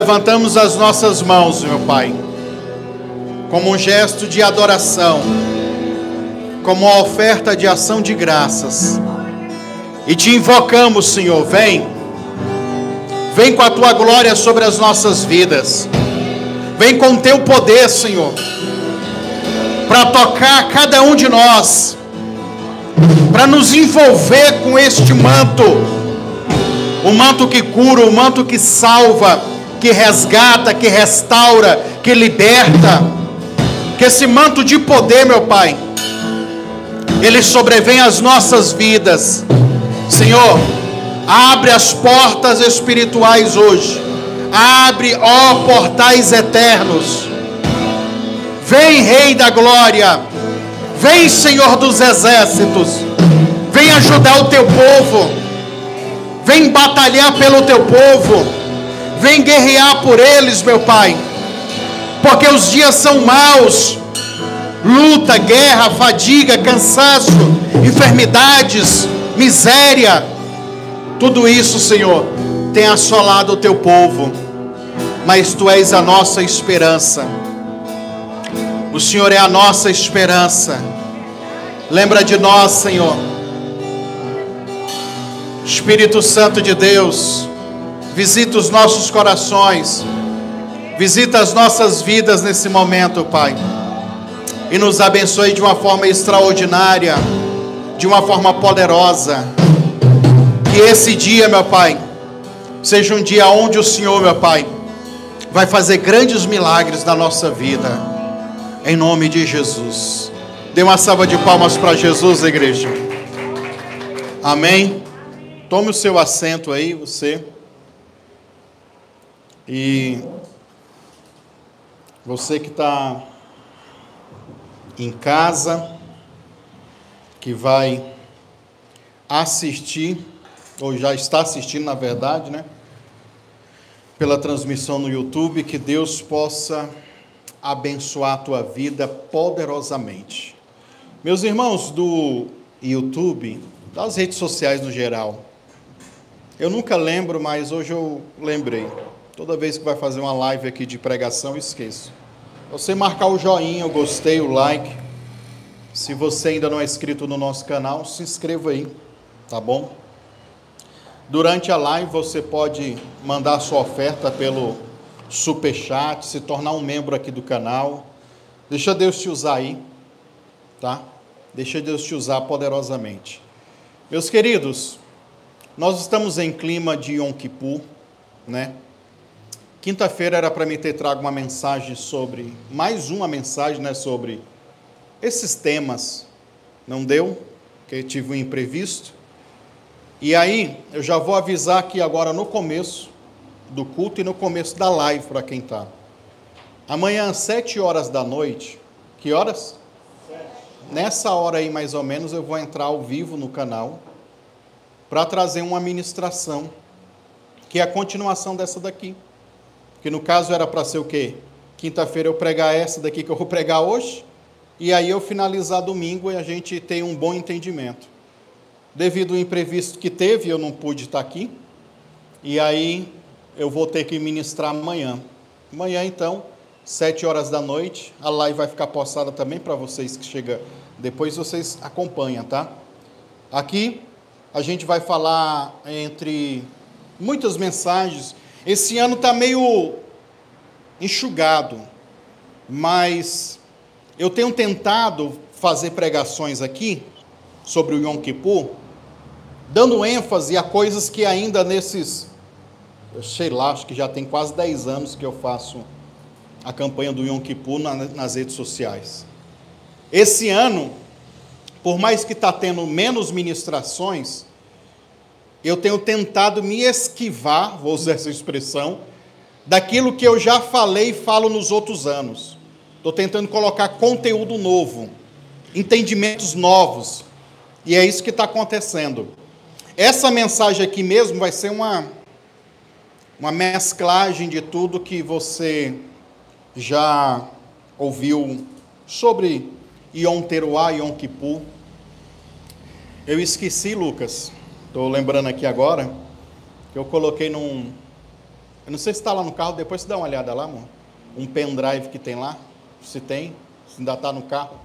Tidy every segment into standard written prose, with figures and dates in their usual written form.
Levantamos as nossas mãos, meu Pai, como um gesto de adoração, como uma oferta de ação de graças, e te invocamos, Senhor, vem com a tua glória sobre as nossas vidas, vem com o teu poder, Senhor, para tocar cada um de nós, para nos envolver com este manto, o manto que cura, o manto que salva, que resgata, que restaura, que liberta. Que esse manto de poder, meu Pai, ele sobrevenha às nossas vidas. Senhor, abre as portas espirituais hoje, abre, ó portais eternos. Vem, Rei da Glória, vem, Senhor dos Exércitos, vem ajudar o teu povo, vem batalhar pelo teu povo, vem guerrear por eles, meu Pai, porque os dias são maus, luta, guerra, fadiga, cansaço, enfermidades, miséria, tudo isso, Senhor, tem assolado o teu povo, mas Tu és a nossa esperança, o Senhor é a nossa esperança. Lembra de nós, Senhor. Espírito Santo de Deus, visita os nossos corações, visita as nossas vidas nesse momento, Pai, e nos abençoe de uma forma extraordinária, de uma forma poderosa. Que esse dia, meu Pai, seja um dia onde o Senhor, meu Pai, vai fazer grandes milagres na nossa vida, em nome de Jesus. Dê uma salva de palmas para Jesus, igreja. Amém. Tome o seu assento aí, você. E você que está em casa, que vai assistir, ou já está assistindo, na verdade, né? Pela transmissão no YouTube, que Deus possa abençoar a tua vida poderosamente. Meus irmãos do YouTube, das redes sociais no geral, eu nunca lembro, mas hoje eu lembrei. Toda vez que vai fazer uma live aqui de pregação, eu esqueço. Você marcar o joinha, o gostei, o like. Se você ainda não é inscrito no nosso canal, se inscreva aí, tá bom? Durante a live você pode mandar sua oferta pelo Superchat, se tornar um membro aqui do canal. Deixa Deus te usar aí, tá? Deixa Deus te usar poderosamente. Meus queridos, nós estamos em clima de Yom Kippur, né? Quinta-feira era para mim ter trago uma mensagem sobre, mais uma mensagem, né, sobre esses temas. Não deu, porque tive um imprevisto. E aí, eu já vou avisar aqui agora no começo do culto e no começo da live para quem está. Amanhã, às 7 horas da noite, que horas? 7. Nessa hora aí, mais ou menos, eu vou entrar ao vivo no canal para trazer uma ministração, que é a continuação dessa daqui. Que no caso era para ser o quê? Quinta-feira eu pregar essa daqui que eu vou pregar hoje, e aí eu finalizar domingo e a gente ter um bom entendimento. Devido ao imprevisto que teve, eu não pude estar aqui, e aí eu vou ter que ministrar amanhã. Amanhã, então, 7 horas da noite, a live vai ficar postada também para vocês que chegam depois, vocês acompanham, tá? Aqui a gente vai falar entre muitas mensagens. Esse ano está meio enxugado, mas eu tenho tentado fazer pregações aqui sobre o Yom Kippur, dando ênfase a coisas que ainda nesses, eu sei lá, acho que já tem quase 10 anos que eu faço a campanha do Yom Kippur nas redes sociais. Esse ano, por mais que está tendo menos ministrações, eu tenho tentado me esquivar, vou usar essa expressão, daquilo que eu já falei e falo nos outros anos. Estou tentando colocar conteúdo novo, entendimentos novos, e é isso que está acontecendo. Essa mensagem aqui mesmo vai ser uma mesclagem de tudo que você já ouviu sobre Yom Teruah, Yom Kippur. Eu esqueci, Lucas, estou lembrando aqui agora, que eu coloquei Eu não sei se está lá no carro, depois você dá uma olhada lá, amor. Um pendrive que tem lá, se tem, se ainda está no carro.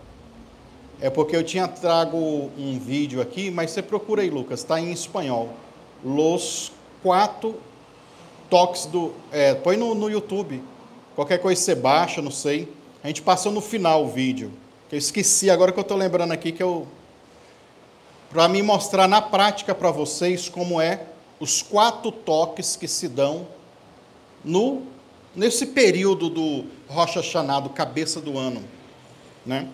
É porque eu tinha trago um vídeo aqui, mas você procura aí, Lucas, está em espanhol. Los 4 toques do... põe no YouTube. Qualquer coisa você baixa, não sei. A gente passou no final o vídeo. Eu esqueci, agora que eu estou lembrando aqui, para me mostrar na prática para vocês como é os 4 toques que se dão nesse período do Rosh Hashanah, do cabeça do ano, né?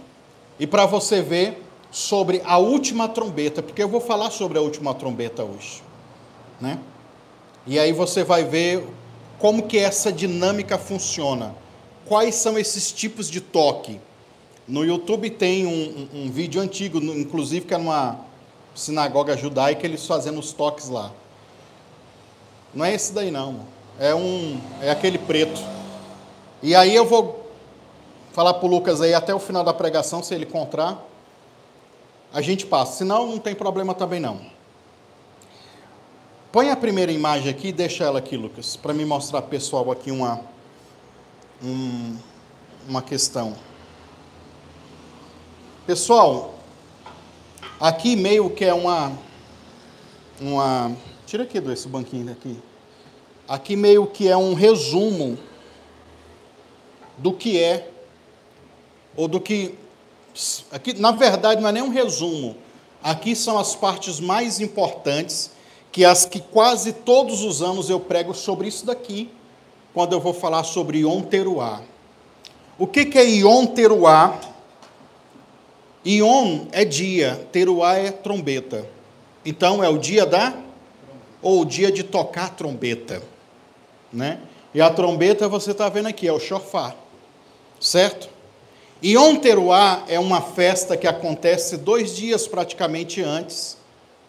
E para você ver sobre a última trombeta, porque eu vou falar sobre a última trombeta hoje, né? E aí você vai ver como que essa dinâmica funciona, quais são esses tipos de toque. No YouTube tem um vídeo antigo, inclusive que é numa sinagoga judaica, eles fazendo os toques lá. Não é esse daí não, é aquele preto. E aí eu vou falar para o Lucas aí até o final da pregação, se ele encontrar, a gente passa. Senão não tem problema também não. Põe a primeira imagem aqui e deixa ela aqui, Lucas, para me mostrar pessoal aqui uma questão. Pessoal, aqui meio que é tira aqui desse banquinho daqui. Aqui meio que é um resumo do que é, ou do que... Aqui, na verdade, não é nem um resumo. Aqui são as partes mais importantes, que quase todos os anos eu prego sobre isso daqui, quando eu vou falar sobre Yom Teruah. O que é Yom Teruah? Yom é dia, Teruah é trombeta. Então, é o dia ou o dia de tocar a trombeta, né? E a trombeta, você está vendo aqui, é o shofar, certo? Yom Teruah é uma festa que acontece 2 dias praticamente antes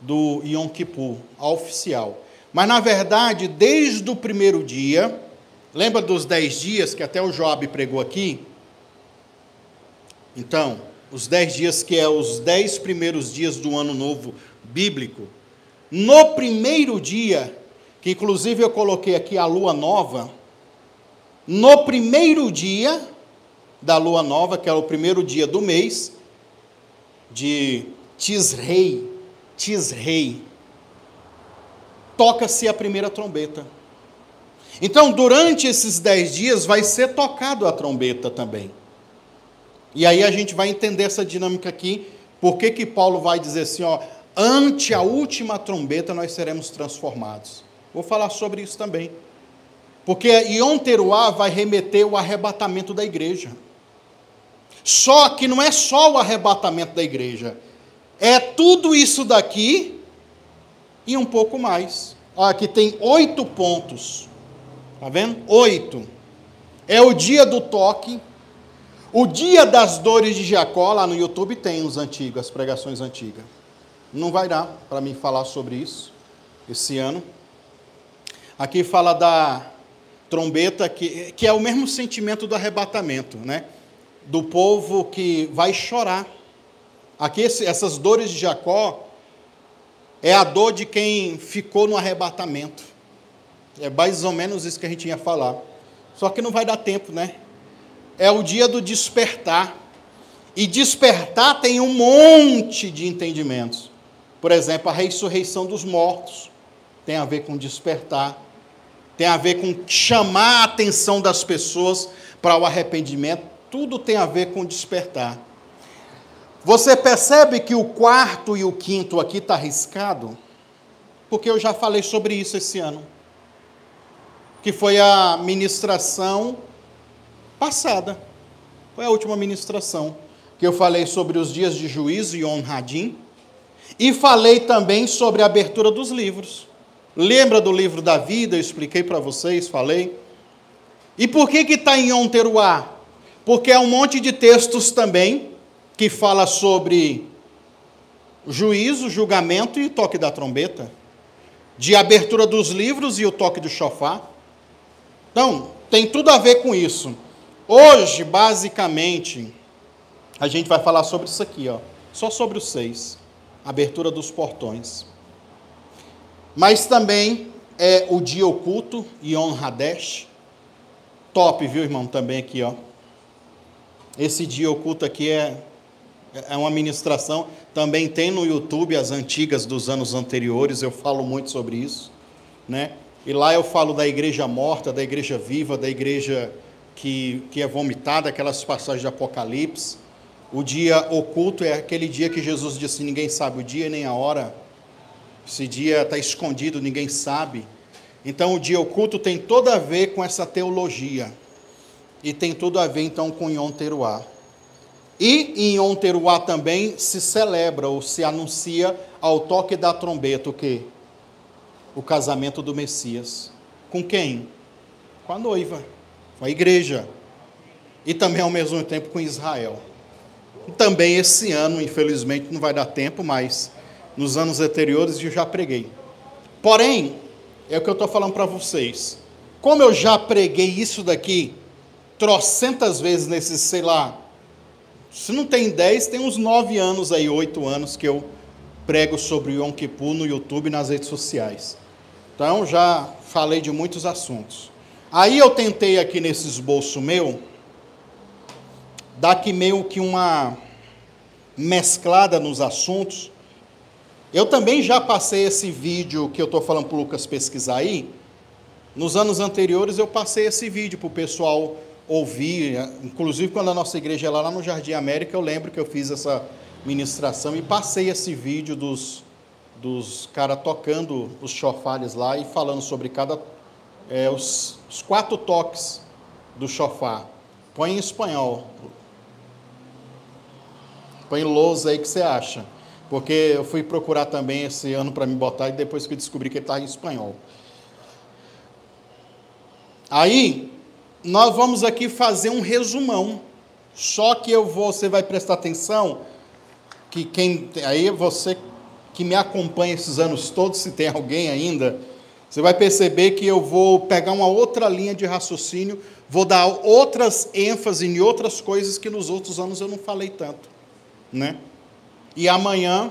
do Yom Kippur, a oficial. Mas, na verdade, desde o primeiro dia, lembra dos 10 dias que até o Joab pregou aqui? Então, os 10 dias que é os 10 primeiros dias do ano novo bíblico, no primeiro dia, que inclusive eu coloquei aqui a lua nova, no primeiro dia da lua nova, que é o primeiro dia do mês, de Tisrei, toca-se a primeira trombeta. Então, durante esses 10 dias, vai ser tocado a trombeta também. E aí a gente vai entender essa dinâmica aqui, por que Paulo vai dizer assim, ante a última trombeta nós seremos transformados. Vou falar sobre isso também. Porque Yom Teruah vai remeter ao arrebatamento da igreja. Só que não é só o arrebatamento da igreja, é tudo isso daqui e um pouco mais. Aqui tem 8 pontos, está vendo? 8. É o dia do toque, o dia das dores de Jacó, lá no YouTube tem as pregações antigas. Não vai dar para mim falar sobre isso esse ano. Aqui fala da trombeta, que é o mesmo sentimento do arrebatamento, né? Do povo que vai chorar. Aqui essas dores de Jacó é a dor de quem ficou no arrebatamento. É mais ou menos isso que a gente ia falar. Só que não vai dar tempo, né? É o dia do despertar. E despertar tem um monte de entendimentos. Por exemplo, a ressurreição dos mortos tem a ver com despertar. Tem a ver com chamar a atenção das pessoas para o arrependimento. Tudo tem a ver com despertar. Você percebe que o 4º e o 5º aqui está arriscado? Porque eu já falei sobre isso esse ano. Que foi a ministração passada. Foi a última ministração. Que eu falei sobre os dias de juízo e Yom Hadin. E falei também sobre a abertura dos livros. Lembra do livro da vida? Eu expliquei para vocês, falei. E por que está em Yom Teruah? Porque é um monte de textos também que fala sobre juízo, julgamento e toque da trombeta. De abertura dos livros e o toque do shofar. Então, tem tudo a ver com isso. Hoje, basicamente, a gente vai falar sobre isso aqui, só sobre os 6. Abertura dos portões. Mas também é o dia oculto, Yom Hadesh. Top, viu, irmão? Também aqui, ó. Esse dia oculto aqui é uma ministração. Também tem no YouTube as antigas dos anos anteriores. Eu falo muito sobre isso, né? E lá eu falo da igreja morta, da igreja viva, da igreja que é vomitada, aquelas passagens de Apocalipse. O dia oculto é aquele dia que Jesus disse: ninguém sabe o dia nem a hora. Esse dia está escondido, ninguém sabe. Então, o dia oculto tem tudo a ver com essa teologia. E tem tudo a ver, então, com Yom Teruah. E em Yom Teruah também se celebra ou se anuncia ao toque da trombeta o quê? O casamento do Messias. Com quem? Com a noiva, com a igreja. E também, ao mesmo tempo, com Israel. Também esse ano, infelizmente, não vai dar tempo, mas nos anos anteriores eu já preguei. Porém, é o que eu estou falando para vocês. Como eu já preguei isso daqui trocentas vezes nesses, sei lá, se não tem 10, tem uns 9 anos aí, 8 anos que eu prego sobre o Yom Kippur no YouTube e nas redes sociais. Então, já falei de muitos assuntos. Aí eu tentei aqui nesse esboço meu, dar aqui meio que uma mesclada nos assuntos. Eu também já passei esse vídeo que eu estou falando para o Lucas pesquisar aí. Nos anos anteriores eu passei esse vídeo para o pessoal ouvir. Inclusive quando a nossa igreja é lá no Jardim América, eu lembro que eu fiz essa ministração e passei esse vídeo dos caras tocando os chofares lá e falando sobre os 4 toques do chofar. Põe em espanhol. Põe lousa aí que você acha. Porque eu fui procurar também esse ano para me botar e depois que eu descobri que ele estava em espanhol. Aí, nós vamos aqui fazer um resumão. Só que você vai prestar atenção, aí você que me acompanha esses anos todos, se tem alguém ainda, você vai perceber que eu vou pegar uma outra linha de raciocínio, vou dar outras ênfases em outras coisas que nos outros anos eu não falei tanto, né? E amanhã,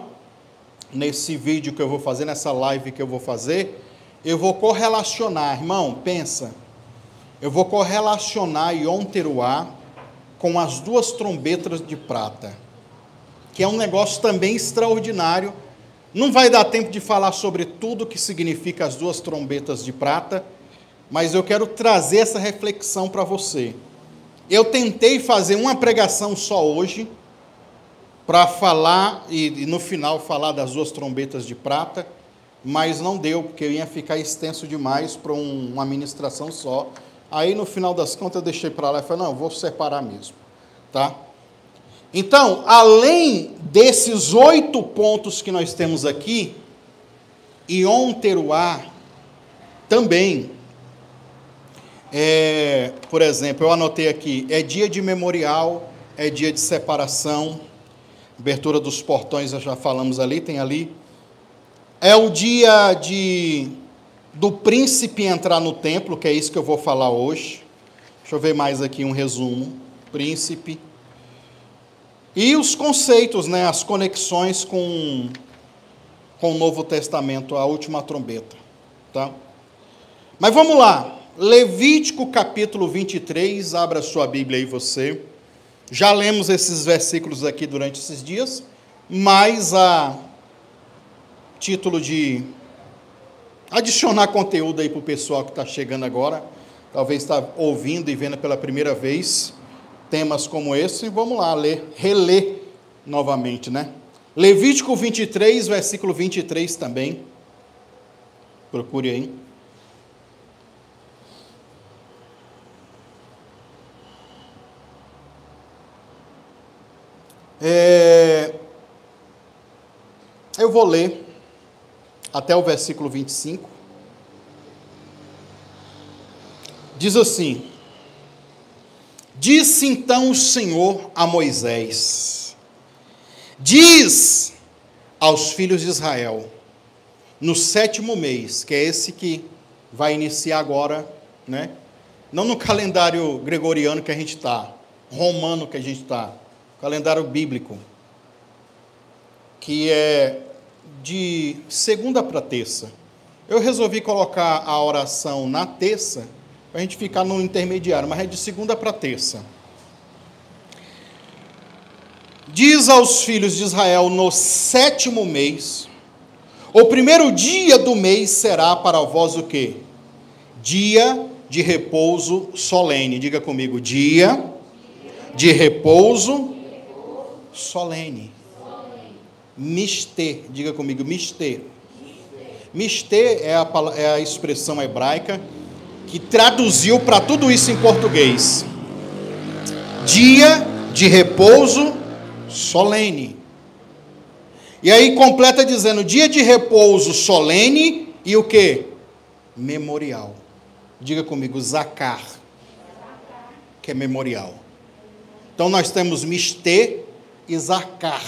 nesse vídeo que eu vou fazer, nessa live que eu vou fazer, eu vou correlacionar, irmão, pensa, eu vou correlacionar Yom Teruah com as 2 trombetas de prata, que é um negócio também extraordinário. Não vai dar tempo de falar sobre tudo que significa as 2 trombetas de prata, mas eu quero trazer essa reflexão para você. Eu tentei fazer uma pregação só hoje, para falar, e no final falar das 2 trombetas de prata, mas não deu, porque eu ia ficar extenso demais para uma ministração só. Aí, no final das contas, eu deixei para lá e falei, não, vou separar mesmo, tá? Então, além desses 8 pontos que nós temos aqui, Yom Teruah também, por exemplo, eu anotei aqui, é dia de memorial, é dia de separação, abertura dos portões, já falamos ali, tem ali. É o dia do príncipe entrar no templo, que é isso que eu vou falar hoje. Deixa eu ver mais aqui um resumo. Príncipe. E os conceitos, né, as conexões com o Novo Testamento, a última trombeta. Tá? Mas vamos lá. Levítico capítulo 23, abra sua Bíblia aí você. Já lemos esses versículos aqui durante esses dias, mas a título de adicionar conteúdo aí para o pessoal que está chegando agora, talvez está ouvindo e vendo pela primeira vez temas como esse, vamos lá, reler novamente, né? Levítico 23, versículo 23 também, procure aí. Eu vou ler até o versículo 25. Diz assim: Disse então o Senhor a Moisés: Diz aos filhos de Israel, no 7º mês, que é esse que vai iniciar agora, né? Não no calendário gregoriano que a gente está, romano que a gente está, calendário bíblico, que é de segunda para terça. Eu resolvi colocar a oração na terça, para a gente ficar no intermediário, mas é de segunda para terça. Diz aos filhos de Israel, no 7º mês, o primeiro dia do mês será para vós o quê? Dia de repouso solene. Diga comigo, dia de repouso solene. Mistê, diga comigo, mistê. Mistê é a expressão hebraica que traduziu para tudo isso em português. Dia de repouso solene. E aí completa dizendo, dia de repouso solene e o quê? Memorial. Diga comigo, Zacar, que é memorial. Então nós temos Mistê e Zacar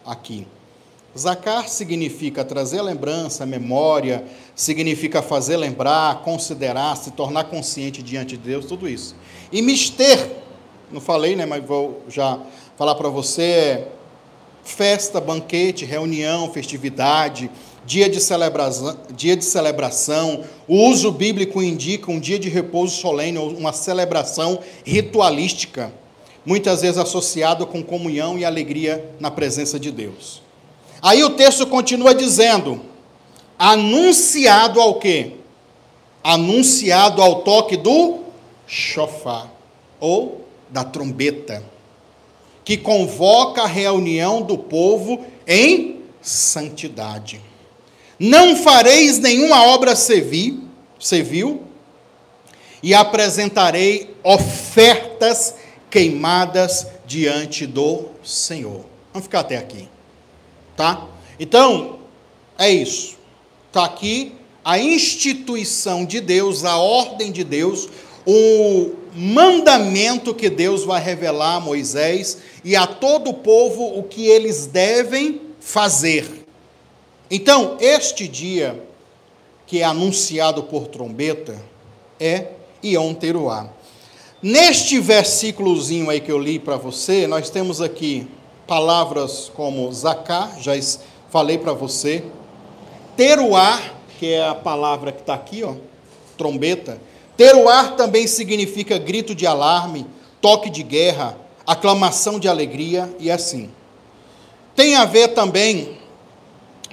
aqui. Zacar significa trazer lembrança, memória, significa fazer lembrar, considerar, se tornar consciente diante de Deus, tudo isso. E Mistê, não falei, né, mas vou já falar para você, festa, banquete, reunião, festividade, dia de celebração, o uso bíblico indica um dia de repouso solene, uma celebração ritualística, muitas vezes associado com comunhão e alegria na presença de Deus. Aí o texto continua dizendo, anunciado ao quê? Anunciado ao toque do shofar, ou da trombeta, que convoca a reunião do povo em santidade. Não fareis nenhuma obra civil, e apresentarei ofertas queimadas diante do Senhor. Vamos ficar até aqui, tá? Então, é isso. Está aqui a instituição de Deus, a ordem de Deus, o mandamento que Deus vai revelar a Moisés e a todo o povo o que eles devem fazer. Então, este dia, que é anunciado por trombeta, é Yom Teruah. Neste versículozinho aí que eu li para você, nós temos aqui palavras como Zacar, já falei para você, Teruah, que é a palavra que está aqui, ó, trombeta. Teruah também significa grito de alarme, toque de guerra, aclamação de alegria e assim. Tem a ver também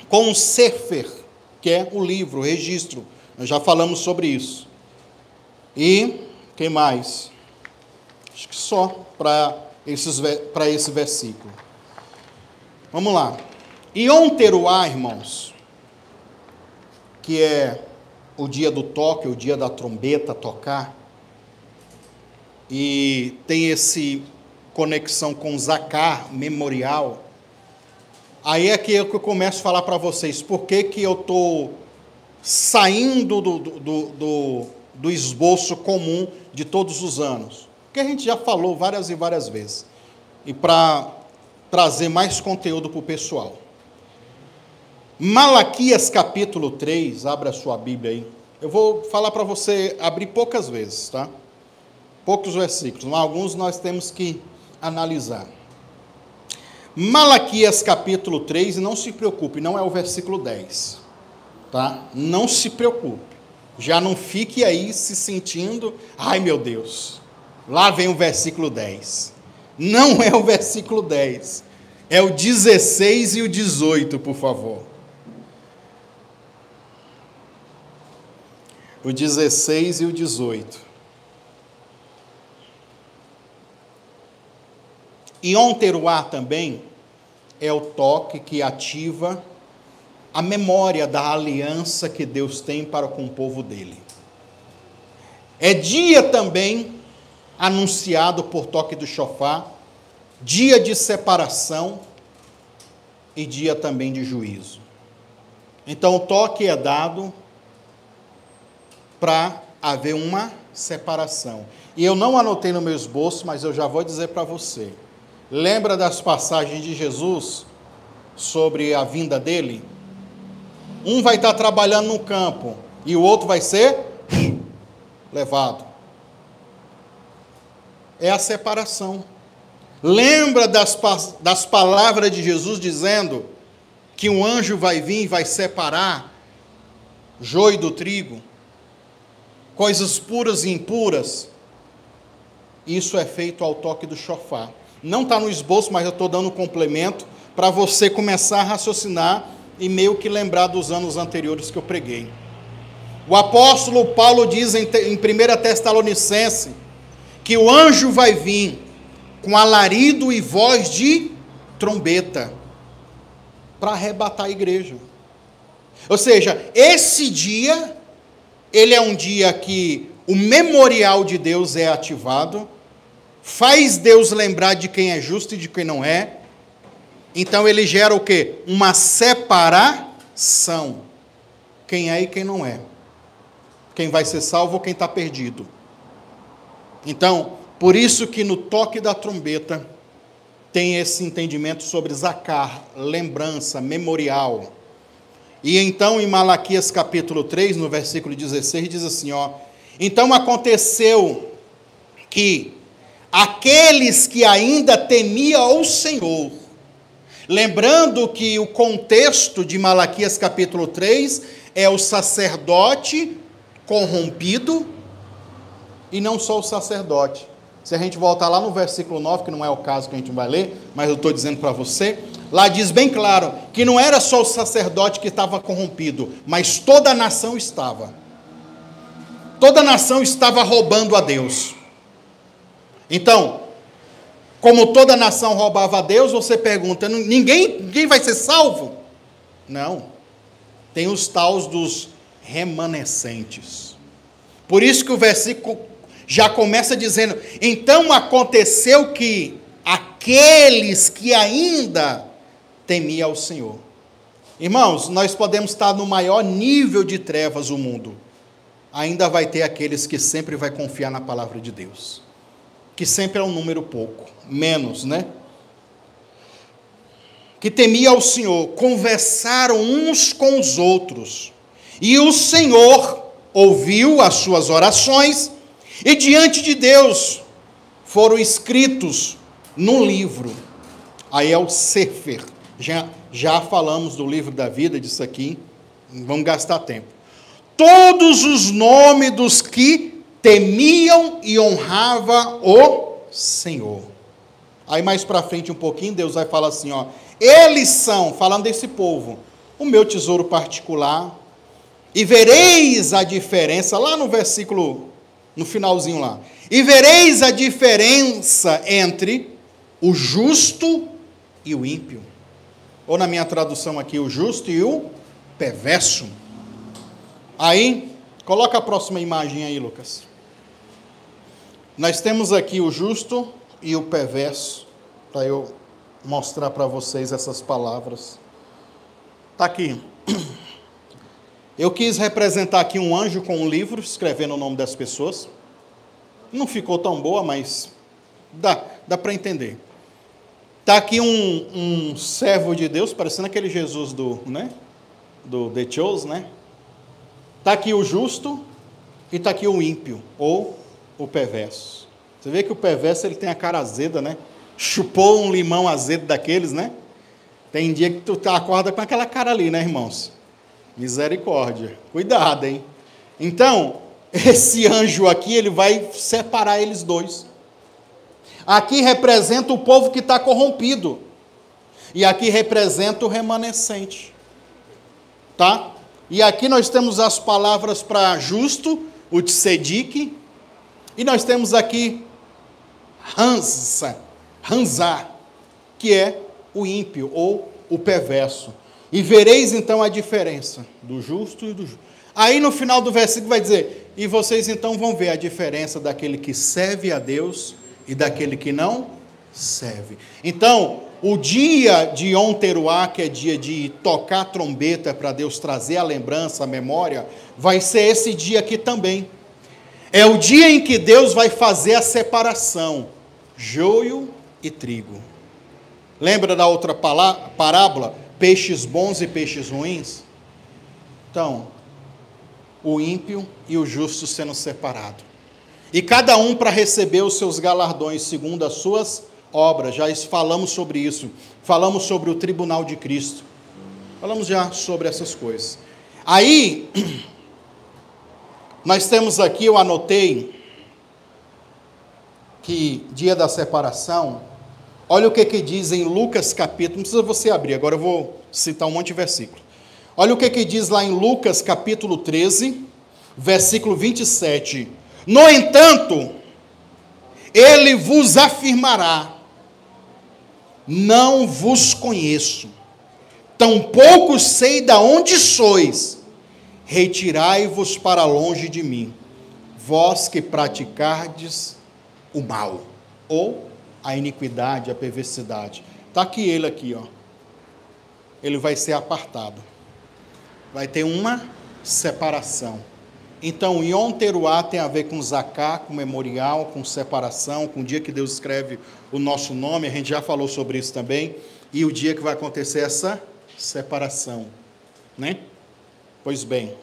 com o Sefer, que é o livro, o registro. Nós já falamos sobre isso. E, quem mais? Acho que só para esse versículo. Vamos lá. Yom Teruah, irmãos, que é o dia do toque, o dia da trombeta tocar, e tem esse conexão com Zacar, memorial. Aí é que eu começo a falar para vocês, por que eu estou saindo do esboço comum de todos os anos? Porque a gente já falou várias e várias vezes, e para trazer mais conteúdo para o pessoal. Malaquias capítulo 3, abra a sua Bíblia aí. Eu vou falar para você abrir poucas vezes, tá? Poucos versículos, mas alguns nós temos que analisar. Malaquias capítulo 3, e não se preocupe, não é o versículo 10, tá? Não se preocupe. Já não fique aí se sentindo, ai meu Deus, lá vem o versículo 10. Não é o versículo 10, é o 16 e o 18, por favor. O 16 e o 18. Yom Teruah também é o toque que ativa a memória da aliança que Deus tem para com o povo dele. É dia também anunciado por toque do shofar, dia de separação e dia também de juízo. Então o toque é dado para haver uma separação. E eu não anotei no meu esboço, mas eu já vou dizer para você. Lembra das passagens de Jesus sobre a vinda dele? Um vai estar trabalhando no campo e o outro vai ser levado. É a separação. Lembra das palavras de Jesus dizendo que um anjo vai vir e vai separar joio do trigo, coisas puras e impuras, isso é feito ao toque do chofar. Não está no esboço, mas eu estou dando um complemento para você começar a raciocinar e meio que lembrar dos anos anteriores que eu preguei. O apóstolo Paulo diz em 1 Tessalonicenses que o anjo vai vir com alarido e voz de trombeta para arrebatar a igreja. Ou seja, esse dia, ele é um dia que o memorial de Deus é ativado, faz Deus lembrar de quem é justo e de quem não é. Então ele gera o quê? Uma separação. Quem é e quem não é. Quem vai ser salvo ou quem está perdido. Então, por isso que no toque da trombeta tem esse entendimento sobre Zacar, lembrança, memorial. E então em Malaquias capítulo 3, no versículo 16, diz assim, ó: então aconteceu que aqueles que ainda temiam o Senhor, lembrando que o contexto de Malaquias capítulo 3 é o sacerdote corrompido, e não só o sacerdote. Se a gente voltar lá no versículo 9, que não é o caso que a gente vai ler, mas eu estou dizendo para você, lá diz bem claro, que não era só o sacerdote que estava corrompido, mas toda a nação estava. Toda a nação estava roubando a Deus. Então, como toda a nação roubava a Deus, você pergunta, ninguém vai ser salvo? Não. Tem os tais dos remanescentes. Por isso que o versículo já começa dizendo, então aconteceu que aqueles que ainda temiam ao Senhor. Irmãos, nós podemos estar no maior nível de trevas do mundo. Ainda vai ter aqueles que sempre vai confiar na palavra de Deus. Que sempre é um número pouco, menos, né? Que temiam ao Senhor, conversaram uns com os outros. E o Senhor ouviu as suas orações, e diante de Deus foram escritos num livro. Aí é o Sefer. Já falamos do livro da vida, disso aqui, não vamos gastar tempo. Todos os nomes dos que temiam e honravam o Senhor. Aí mais para frente um pouquinho, Deus vai falar assim, ó, eles são, falando desse povo, o meu tesouro particular, e vereis a diferença, lá no versículo, no finalzinho lá, e vereis a diferença entre o justo e o ímpio. Ou na minha tradução aqui, o justo e o perverso. Aí, coloca a próxima imagem aí, Lucas. Nós temos aqui o justo e o perverso, para eu mostrar para vocês essas palavras. Está aqui. Eu quis representar aqui um anjo com um livro, escrevendo o nome das pessoas. Não ficou tão boa, mas dá para entender. Está aqui um servo de Deus, parecendo aquele Jesus do The Chosen, né? Está aqui o justo e está aqui o ímpio, ou o perverso. Você vê que o perverso ele tem a cara azeda, né? Chupou um limão azedo daqueles, né? Tem dia que tu acorda com aquela cara ali, né, irmãos? Misericórdia. Cuidado, hein? Então, esse anjo aqui, ele vai separar eles dois. Aqui representa o povo que está corrompido. E aqui representa o remanescente. Tá? E aqui nós temos as palavras para justo, o tzedik. E nós temos aqui Hanzá, que é o ímpio ou o perverso. E vereis então a diferença do justo e do justo. Aí no final do versículo vai dizer, e vocês então vão ver a diferença daquele que serve a Deus e daquele que não serve. Então, o dia de Yom Teruah, que é dia de tocar a trombeta para Deus trazer a lembrança, a memória, vai ser esse dia aqui também. É o dia em que Deus vai fazer a separação, joio e trigo. Lembra da outra parábola? Peixes bons e peixes ruins? Então, o ímpio e o justo sendo separados. E cada um para receber os seus galardões segundo as suas obras. Já falamos sobre isso. Falamos sobre o tribunal de Cristo. Falamos já sobre essas coisas. Aí, nós temos aqui, eu anotei, que dia da separação, olha o que diz em Lucas capítulo, não precisa você abrir, agora eu vou citar um monte de versículo. Olha o que diz lá em Lucas capítulo 13, versículo 27. No entanto, ele vos afirmará, não vos conheço, tampouco sei de onde sois, retirai-vos para longe de mim, vós que praticardes o mal, ou a iniquidade, a perversidade. Está aqui ele aqui, ó. Ele vai ser apartado. Vai ter uma separação. Então, Yom Teruah tem a ver com Zacá, com memorial, com separação, com o dia que Deus escreve o nosso nome, a gente já falou sobre isso também, e o dia que vai acontecer essa separação, né? Pois bem,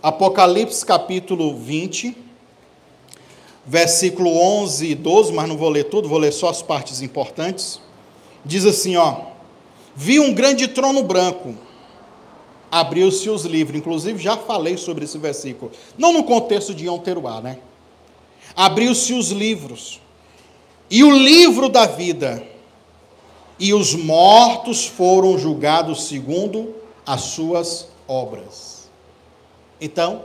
Apocalipse capítulo 20, versículo 11 e 12, mas não vou ler tudo, vou ler só as partes importantes. Diz assim, ó: vi um grande trono branco, abriu-se os livros, inclusive já falei sobre esse versículo, não no contexto de Yom Teruah, né? Abriu-se os livros, e o livro da vida, e os mortos foram julgados segundo as suas obras. Então,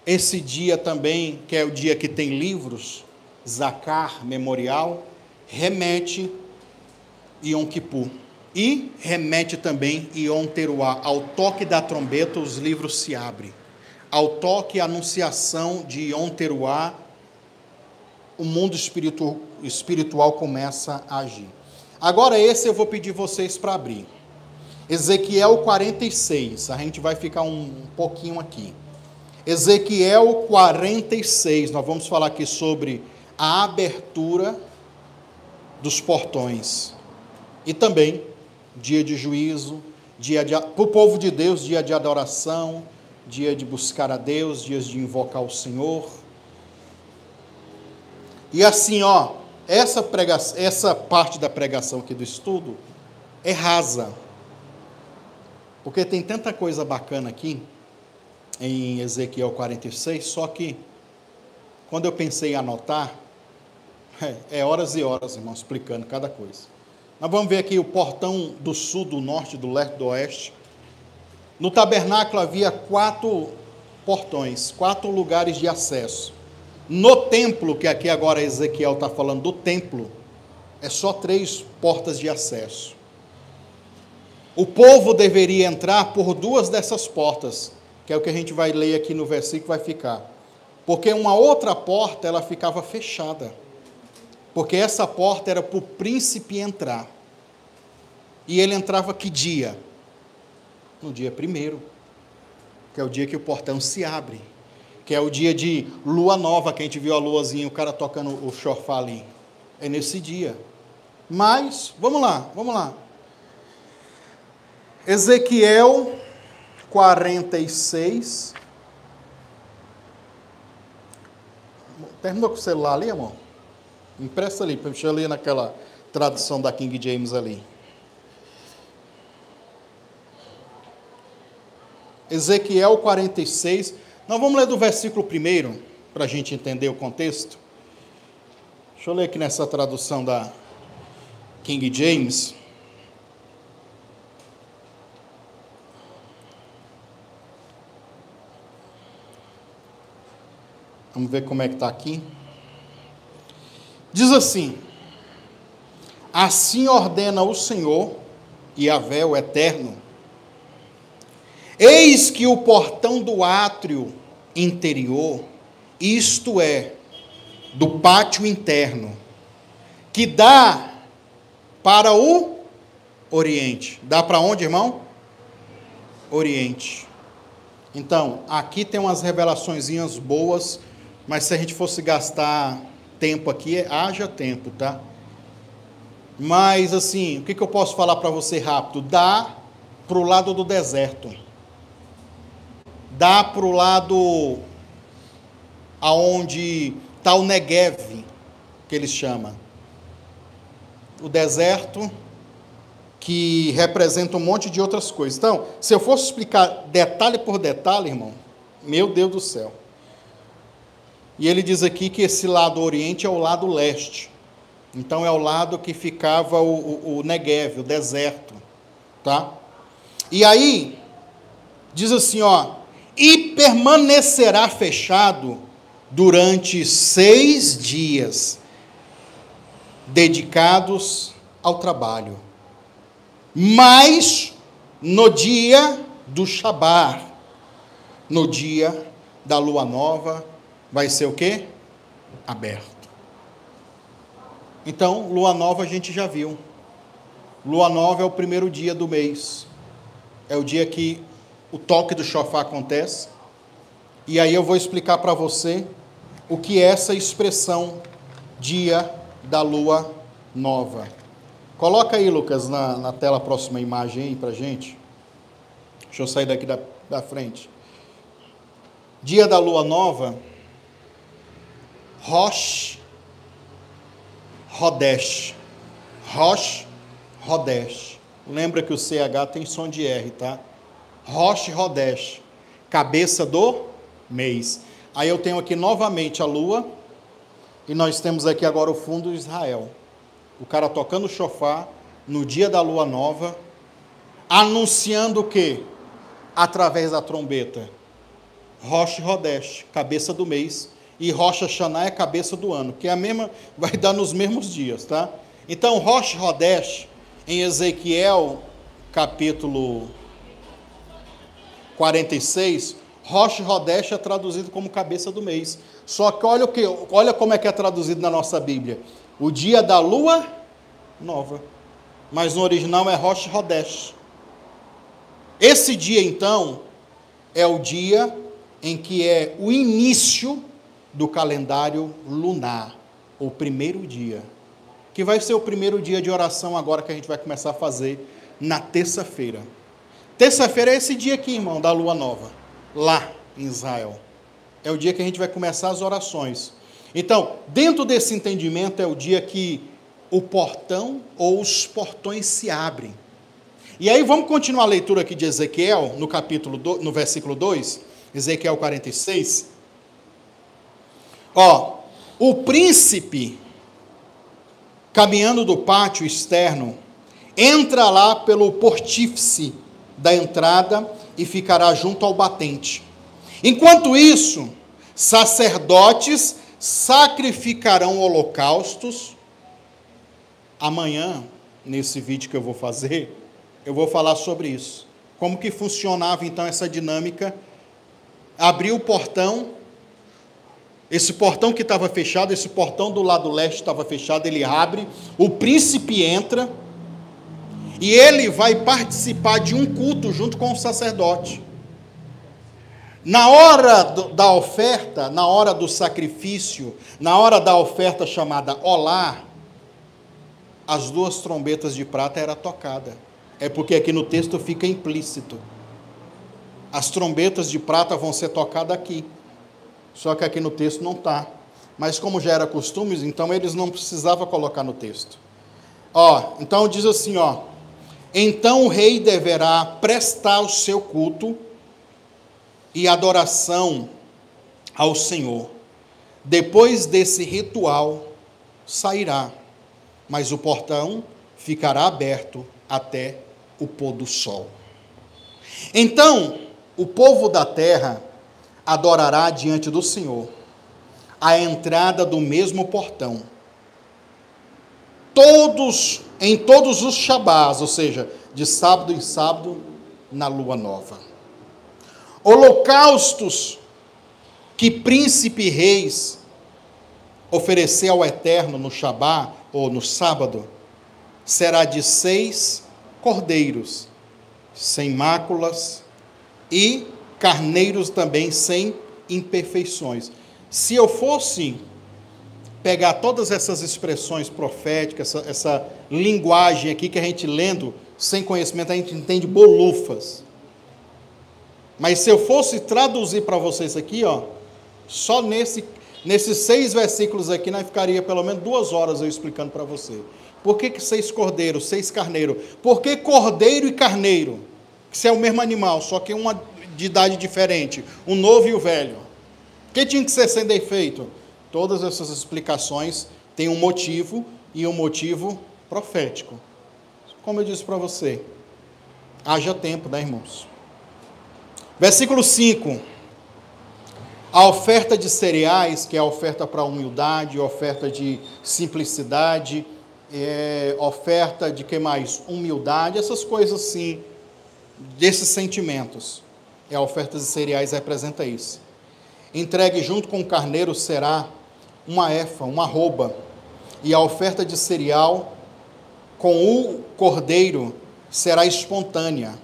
esse dia também, que é o dia que tem livros, Zacar, memorial, remete Yom Kippur. E remete também Yom Teruah. Ao toque da trombeta, os livros se abrem. Ao toque e anunciação de Yom Teruah, o mundo espiritual começa a agir. Agora esse eu vou pedir vocês para abrir. Ezequiel 46, a gente vai ficar um pouquinho aqui. Ezequiel 46, nós vamos falar aqui sobre a abertura dos portões. E também dia de juízo, para o povo de Deus, dia de adoração, dia de buscar a Deus, dias de invocar o Senhor. E assim, ó, essa parte da pregação aqui do estudo é rasa, porque tem tanta coisa bacana aqui, em Ezequiel 46, só que, quando eu pensei em anotar, é horas e horas, irmão, explicando cada coisa. Nós vamos ver aqui o portão do sul, do norte, do leste, do oeste. No tabernáculo havia 4 portões, 4 lugares de acesso. No templo, que aqui agora Ezequiel está falando do templo, é só 3 portas de acesso. O povo deveria entrar por 2 dessas portas, que é o que a gente vai ler aqui no versículo, vai ficar. Porque uma outra porta, ela ficava fechada. Porque essa porta era para o príncipe entrar. E ele entrava que dia? No dia 1º, que é o dia que o portão se abre. Que é o dia de lua nova, que a gente viu a luazinha, o cara tocando o chofar ali. É nesse dia. Mas, vamos lá. Ezequiel 46. Terminou com o celular ali, amor? Empresta ali, deixa eu ler naquela tradução da King James ali. Ezequiel 46. Nós vamos ler do versículo 1, para a gente entender o contexto. Deixa eu ler aqui nessa tradução da King James. Vamos ver como é que está aqui. Diz assim: assim ordena o Senhor, Yahvé, o Eterno, eis que o portão do átrio interior, isto é, do pátio interno, que dá para o Oriente. Dá para onde, irmão? Oriente. Então, aqui tem umas revelaçõezinhas boas, mas se a gente fosse gastar tempo aqui, haja tempo, tá? Mas, assim, o que eu posso falar para você rápido? Dá para o lado do deserto. Dá para o lado aonde está o Negev, que eles chamam. O deserto que representa um monte de outras coisas. Então, se eu fosse explicar detalhe por detalhe, irmão, meu Deus do céu. E ele diz aqui que esse lado oriente é o lado leste. Então, é o lado que ficava o Negev, o deserto. Tá? E aí, diz assim, ó, e permanecerá fechado durante 6 dias, dedicados ao trabalho. Mas, no dia do Shabat, no dia da lua nova, vai ser o quê? Aberto. Então, lua nova a gente já viu. Lua nova é o primeiro dia do mês. É o dia que o toque do shofar acontece. E aí eu vou explicar para você o que é essa expressão, dia da lua nova. Coloca aí, Lucas, na tela a próxima imagem aí para gente. Deixa eu sair daqui da frente. Dia da lua nova, Rosh Hodesh. Rosh Hodesh. Lembra que o CH tem som de R, tá? Rosh Hodesh. Cabeça do mês. Aí eu tenho aqui novamente a lua. E nós temos aqui agora o fundo de Israel. O cara tocando o shofar no dia da lua nova. Anunciando o quê? Através da trombeta. Rosh Hodesh. Cabeça do mês. E Rosh Hashanah é cabeça do ano, que é a mesma, vai dar nos mesmos dias, tá? Então, Rosh Hodesh, em Ezequiel, capítulo 46, Rosh Hodesh é traduzido como cabeça do mês. Só que olha como é que é traduzido na nossa Bíblia. O dia da lua nova. Mas no original é Rosh Hodesh. Esse dia, então, é o dia em que é o início do calendário lunar, o primeiro dia, que vai ser o primeiro dia de oração agora que a gente vai começar a fazer na terça-feira. Terça-feira é esse dia aqui, irmão, da lua nova, lá em Israel. É o dia que a gente vai começar as orações. Então, dentro desse entendimento, é o dia que o portão ou os portões se abrem. E aí vamos continuar a leitura aqui de Ezequiel, no versículo 2, Ezequiel 46. Ó, o príncipe, caminhando do pátio externo, entra lá pelo portífice da entrada e ficará junto ao batente. Enquanto isso, sacerdotes sacrificarão holocaustos. Amanhã, nesse vídeo que eu vou fazer, eu vou falar sobre isso. Como que funcionava então essa dinâmica? Abrir o portão. Esse portão que estava fechado, esse portão do lado leste estava fechado, ele abre, o príncipe entra, e ele vai participar de um culto junto com o sacerdote. Na hora da oferta, na hora do sacrifício, na hora da oferta chamada olá, as 2 trombetas de prata eram tocadas. É porque aqui no texto fica implícito. As trombetas de prata vão ser tocadas aqui. Só que aqui no texto não está. Mas como já era costume, então eles não precisavam colocar no texto. Ó, então diz assim, ó. Então o rei deverá prestar o seu culto e adoração ao Senhor. Depois desse ritual, sairá, mas o portão ficará aberto até o pôr do sol. Então, o povo da terra adorará diante do Senhor, à entrada do mesmo portão. Em todos os Shabás, ou seja, de sábado em sábado, na lua nova. Holocaustos que príncipe e reis oferecer ao Eterno no Shabá, ou no sábado, será de 6 cordeiros, sem máculas, e carneiros também sem imperfeições. Se eu fosse pegar todas essas expressões proféticas, essa linguagem aqui que a gente lendo sem conhecimento, a gente entende bolufas. Mas se eu fosse traduzir para vocês aqui, ó, só Nesses 6 versículos aqui, nós ficaria pelo menos 2 horas eu explicando para você. Por que 6 cordeiros, 6 carneiros? Por que cordeiro e carneiro? Isso é o mesmo animal, só que uma de idade diferente, o novo e o velho. O que tinha que ser sem defeito? Todas essas explicações têm um motivo, e um motivo profético. Como eu disse para você, haja tempo, né, irmãos? Versículo 5. A oferta de cereais, que é a oferta para a humildade, oferta de simplicidade, oferta de que mais? Humildade, essas coisas assim, desses sentimentos. A oferta de cereais representa isso. Entregue junto com o carneiro será uma efa, uma arroba, e a oferta de cereal com o cordeiro será espontânea,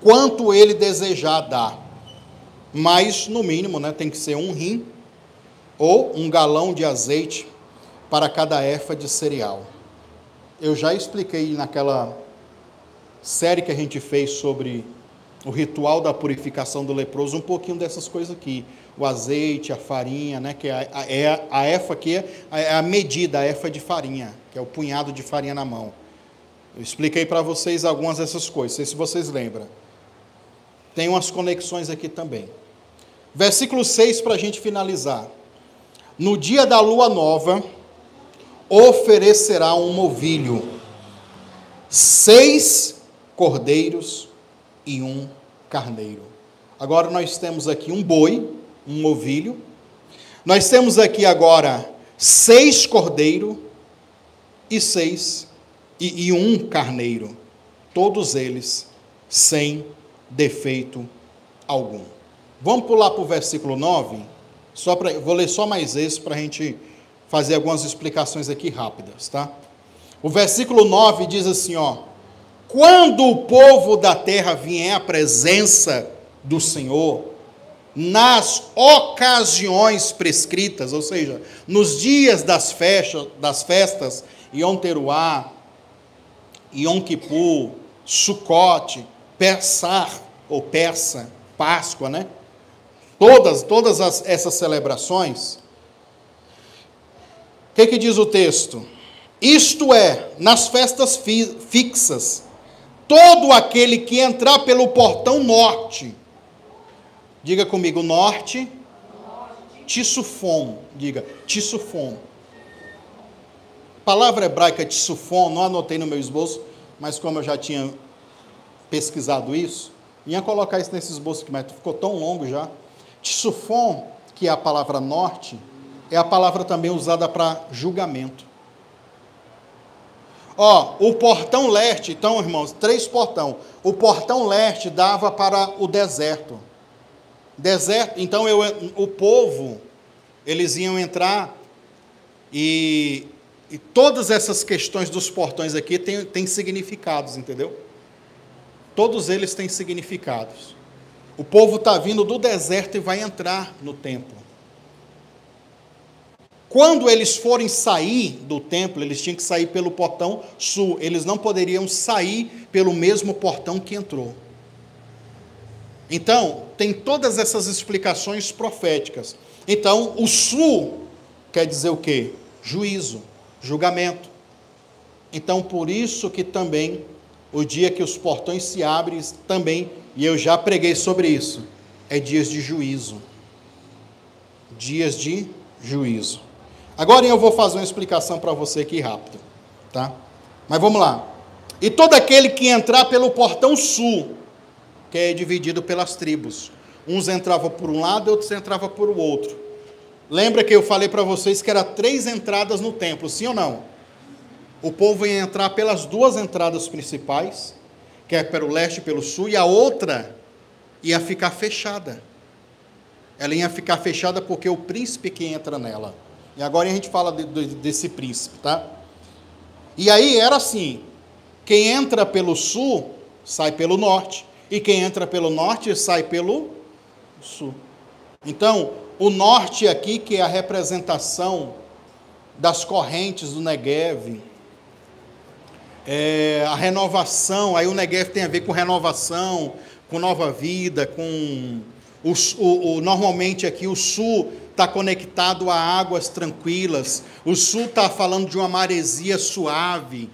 quanto ele desejar dar. Mas, no mínimo, né, tem que ser 1 rim ou 1 galão de azeite para cada efa de cereal. Eu já expliquei naquela série que a gente fez sobre o ritual da purificação do leproso, um pouquinho dessas coisas aqui. O azeite, a farinha, né, que a efa aqui é a medida, a efa de farinha, que é o punhado de farinha na mão. Eu expliquei para vocês algumas dessas coisas, não sei se vocês lembram. Tem umas conexões aqui também. Versículo 6 para a gente finalizar. No dia da lua nova, oferecerá um novilho, 6 cordeiros e 1 carneiro. Agora nós temos aqui um boi, um novilho. Nós temos aqui agora 6 cordeiros e 1 carneiro. Todos eles sem defeito algum. Vamos pular para o versículo 9? Vou ler só mais esse para a gente fazer algumas explicações aqui rápidas, tá? O versículo 9 diz assim, ó: quando o povo da terra vier à presença do Senhor, nas ocasiões prescritas, ou seja, nos dias das festas, Yom Teruá, Yom Kippur, Sucote, Pessah, ou Persa, Páscoa, né? Todas essas celebrações. O que diz o texto? Isto é, nas festas fixas, todo aquele que entrar pelo portão norte, diga comigo, norte, Tissufon, diga, Tissufon. Palavra hebraica Tissufon, não anotei no meu esboço, mas como eu já tinha pesquisado isso, ia colocar isso nesse esboço aqui, mas ficou tão longo já. Tissufon, que é a palavra norte, é a palavra também usada para julgamento. Ó, o portão leste, então, irmãos, 3 portão. O portão leste dava para o deserto. Então, o povo, eles iam entrar e todas essas questões dos portões aqui têm significados, entendeu? Todos eles têm significados. O povo está vindo do deserto e vai entrar no templo. Quando eles forem sair do templo, eles tinham que sair pelo portão sul. Eles não poderiam sair pelo mesmo portão que entrou. Então, tem todas essas explicações proféticas. Então, o sul quer dizer o quê? Juízo, julgamento. Então, por isso que também, o dia que os portões se abrem, também, e eu já preguei sobre isso, é dias de juízo. Dias de juízo. Agora eu vou fazer uma explicação para você aqui rápido, tá? Mas vamos lá. E todo aquele que entrar pelo portão sul, que é dividido pelas tribos. Uns entravam por um lado e outros entravam por o outro. Lembra que eu falei para vocês que era 3 entradas no templo, sim ou não? O povo ia entrar pelas 2 entradas principais, que é pelo leste e pelo sul, e a outra ia ficar fechada. Ela ia ficar fechada porque o príncipe que entra nela. E agora a gente fala desse príncipe, tá? E aí era assim, quem entra pelo sul, sai pelo norte, e quem entra pelo norte, sai pelo sul. Então, o norte aqui, que é a representação das correntes do Neguev, a renovação, aí o Neguev tem a ver com renovação, com nova vida, com normalmente aqui o sul está conectado a águas tranquilas, o sul está falando de uma maresia suave,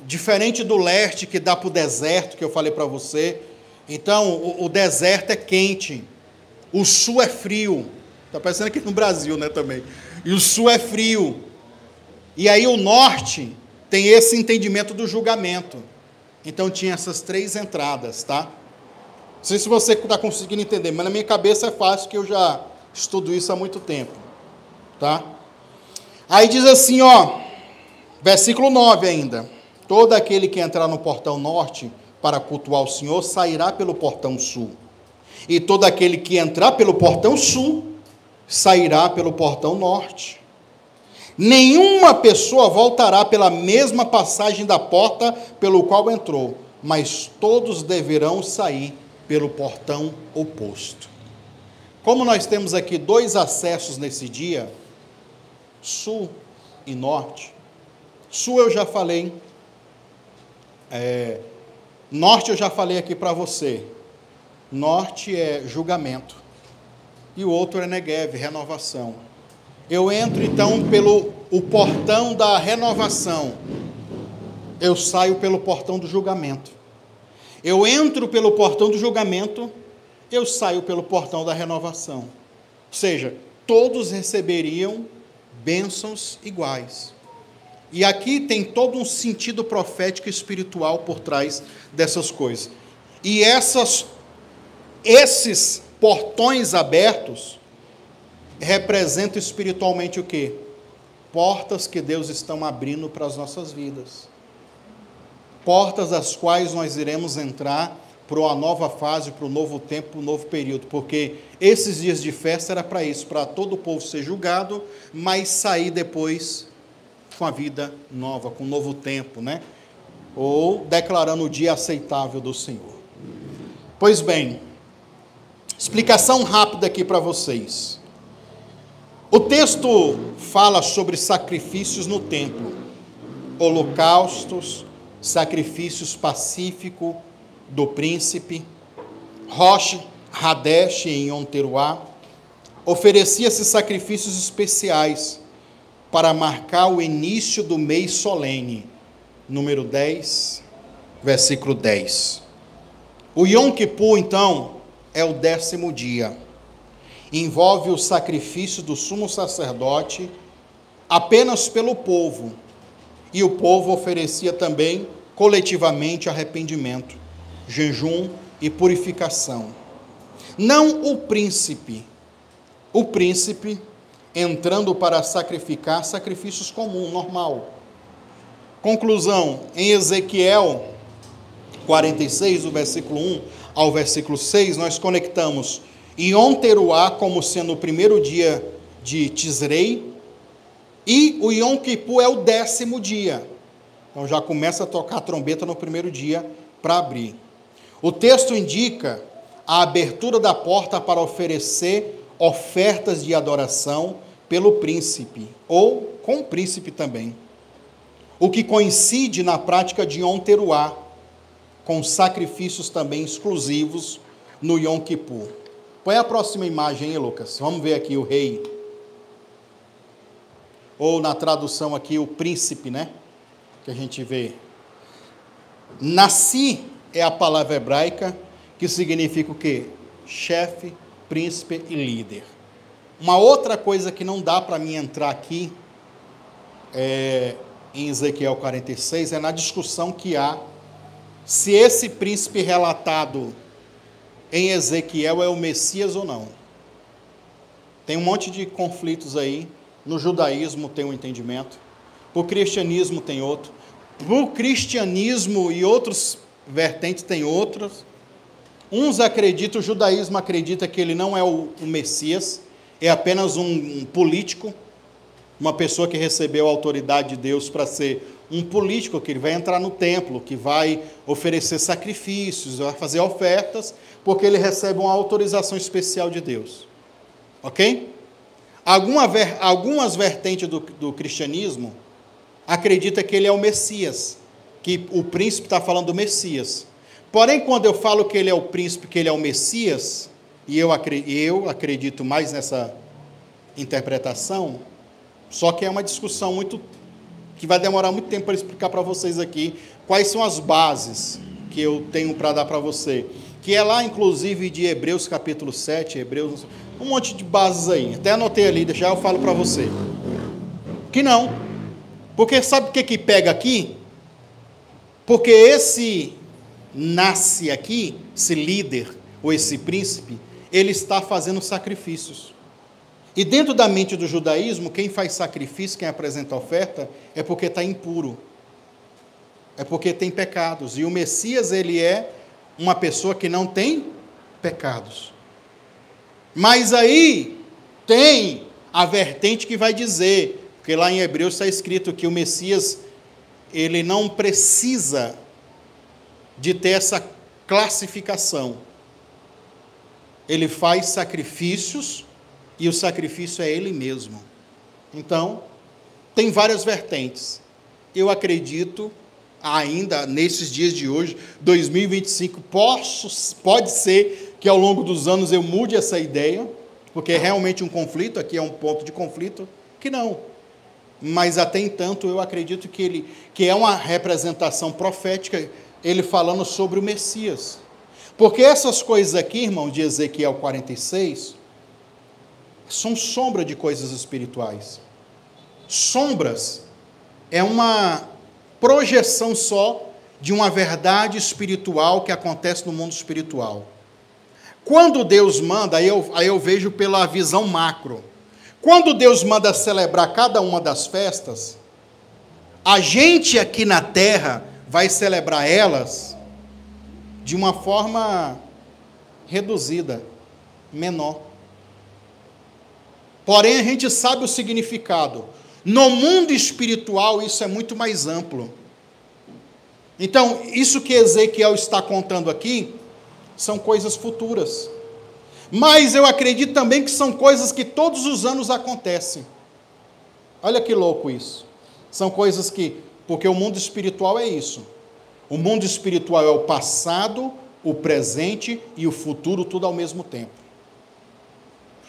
diferente do leste que dá para o deserto, que eu falei para você. Então, o deserto é quente, o sul é frio, está parecendo aqui no Brasil, né, também, e o sul é frio, e aí o norte tem esse entendimento do julgamento. Então, tinha essas 3 entradas, tá? Não sei se você está conseguindo entender, mas na minha cabeça é fácil, que eu já estudo isso há muito tempo, tá? Aí diz assim, ó, versículo 9 ainda: todo aquele que entrar no portão norte para cultuar o Senhor, sairá pelo portão sul. E todo aquele que entrar pelo portão sul, sairá pelo portão norte. Nenhuma pessoa voltará pela mesma passagem da porta pelo qual entrou, mas todos deverão sair pelo portão oposto. Como nós temos aqui 2 acessos nesse dia, sul e norte. Sul eu já falei, norte eu já falei aqui para você. Norte é julgamento, e o outro é Negev, renovação. Eu entro então pelo portão da renovação, eu saio pelo portão do julgamento. Eu entro pelo portão do julgamento, eu saio pelo portão da renovação. Ou seja, todos receberiam bênçãos iguais. E aqui tem todo um sentido profético e espiritual por trás dessas coisas. E esses portões abertos representam espiritualmente o quê? Portas que Deus está abrindo para as nossas vidas. Portas as quais nós iremos entrar para uma nova fase, para um novo tempo, para um novo período. Porque esses dias de festa era para isso, para todo o povo ser julgado, mas sair depois com a vida nova, com um novo tempo, né? Ou declarando o dia aceitável do Senhor. Pois bem, explicação rápida aqui para vocês. O texto fala sobre sacrifícios no templo, holocaustos, sacrifícios pacíficos do príncipe, Rosh Hadesh em Onteruá, oferecia-se sacrifícios especiais para marcar o início do mês solene, número 10, versículo 10. O Yom Kippur, então, é o 10º dia. Envolve o sacrifício do sumo sacerdote apenas pelo povo, e o povo oferecia também coletivamente arrependimento, jejum e purificação. Não o príncipe entrando para sacrificar sacrifícios comuns, normal. Conclusão, em Ezequiel 46, do versículo 1 ao versículo 6, nós conectamos Yom Teruá como sendo o primeiro dia de Tisrei, e o Yom Kippur é o 10º dia. Então já começa a tocar a trombeta no primeiro dia para abrir. O texto indica a abertura da porta para oferecer ofertas de adoração pelo príncipe, ou com o príncipe também. O que coincide na prática de Yom Teruá, com sacrifícios também exclusivos no Yom Kippur. Põe a próxima imagem aí, Lucas. Vamos ver aqui o rei. Ou na tradução aqui, o príncipe, né? Que a gente vê. Nasci é a palavra hebraica que significa o quê? Chefe, príncipe e líder. Uma outra coisa que não dá para mim entrar aqui, em Ezequiel 46, é na discussão que há se esse príncipe relatado em Ezequiel é o Messias ou não. Tem um monte de conflitos aí. No judaísmo tem um entendimento, para o cristianismo tem outro, para o cristianismo e outros vertentes tem outros. Uns acreditam, o judaísmo acredita que ele não é o Messias, é apenas um político, uma pessoa que recebeu a autoridade de Deus para ser um político, que ele vai entrar no templo, que vai oferecer sacrifícios, vai fazer ofertas, porque ele recebe uma autorização especial de Deus. Ok? Algumas vertentes do cristianismo acreditam que ele é o Messias, que o príncipe está falando do Messias. Porém, quando eu falo que ele é o príncipe, que ele é o Messias, e eu acredito mais interpretação, só que é uma discussão que vai demorar muito tempo para explicar para vocês aqui quais são as bases que eu tenho para dar para você, que é lá, inclusive, de Hebreus capítulo 7, Hebreus, um monte de bases aí, até anotei ali, já eu falo para você, que não, porque sabe o que pega aqui? Porque esse nasce aqui, esse líder, ou esse príncipe, ele está fazendo sacrifícios, e dentro da mente do judaísmo, quem faz sacrifício, quem apresenta oferta, é porque está impuro, é porque tem pecados, e o Messias, ele é uma pessoa que não tem pecados. Mas aí tem a vertente que vai dizer, porque lá em Hebreus está escrito que o Messias, ele não precisa de ter essa classificação. Ele faz sacrifícios e o sacrifício é ele mesmo. Então, tem várias vertentes. Eu acredito, ainda nesses dias de hoje, 2025, pode ser que ao longo dos anos eu mude essa ideia, porque é realmente um conflito, aqui é um ponto de conflito, que não. Mas até entanto eu acredito que é uma representação profética, ele falando sobre o Messias. Porque essas coisas aqui, irmão, de Ezequiel 46, são sombra de coisas espirituais. Sombras é uma projeção só de uma verdade espiritual que acontece no mundo espiritual. Quando Deus manda, aí eu vejo pela visão macro. Quando Deus manda celebrar cada uma das festas, a gente aqui na terra vai celebrar elas de uma forma reduzida, menor. Porém, a gente sabe o significado. No mundo espiritual, isso é muito mais amplo. Então, isso que Ezequiel está contando aqui, são coisas futuras. Mas eu acredito também que são coisas que todos os anos acontecem. Olha que louco isso. São coisas porque o mundo espiritual é isso. O mundo espiritual é o passado, o presente e o futuro, tudo ao mesmo tempo.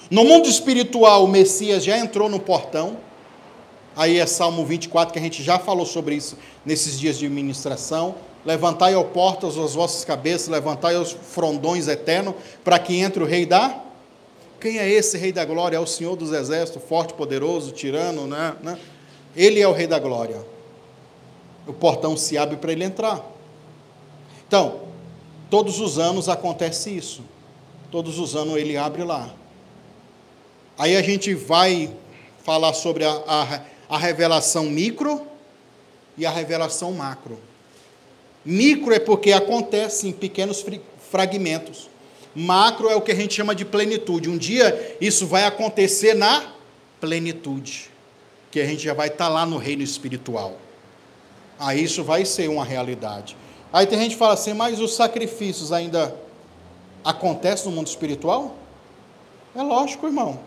No mundo espiritual, o Messias já entrou no portão. Aí é Salmo 24, que a gente já falou sobre isso nesses dias de ministração. Levantai, ó portas, as vossas cabeças, levantai os frondões eternos, para que entre o rei da... Quem é esse rei da glória? É o Senhor dos exércitos, forte, poderoso, tirano, né? Ele é o rei da glória. O portão se abre para ele entrar. Então, todos os anos acontece isso. Todos os anos ele abre lá. Aí a gente vai falar sobre a revelação micro e a revelação macro. Micro é porque acontece em pequenos fragmentos. Macro é o que a gente chama de plenitude. Um dia isso vai acontecer na plenitude, que a gente já vai estar lá no reino espiritual. Aí isso vai ser uma realidade. Aí tem gente que fala assim, mas os sacrifícios ainda acontecem no mundo espiritual? É lógico, irmão.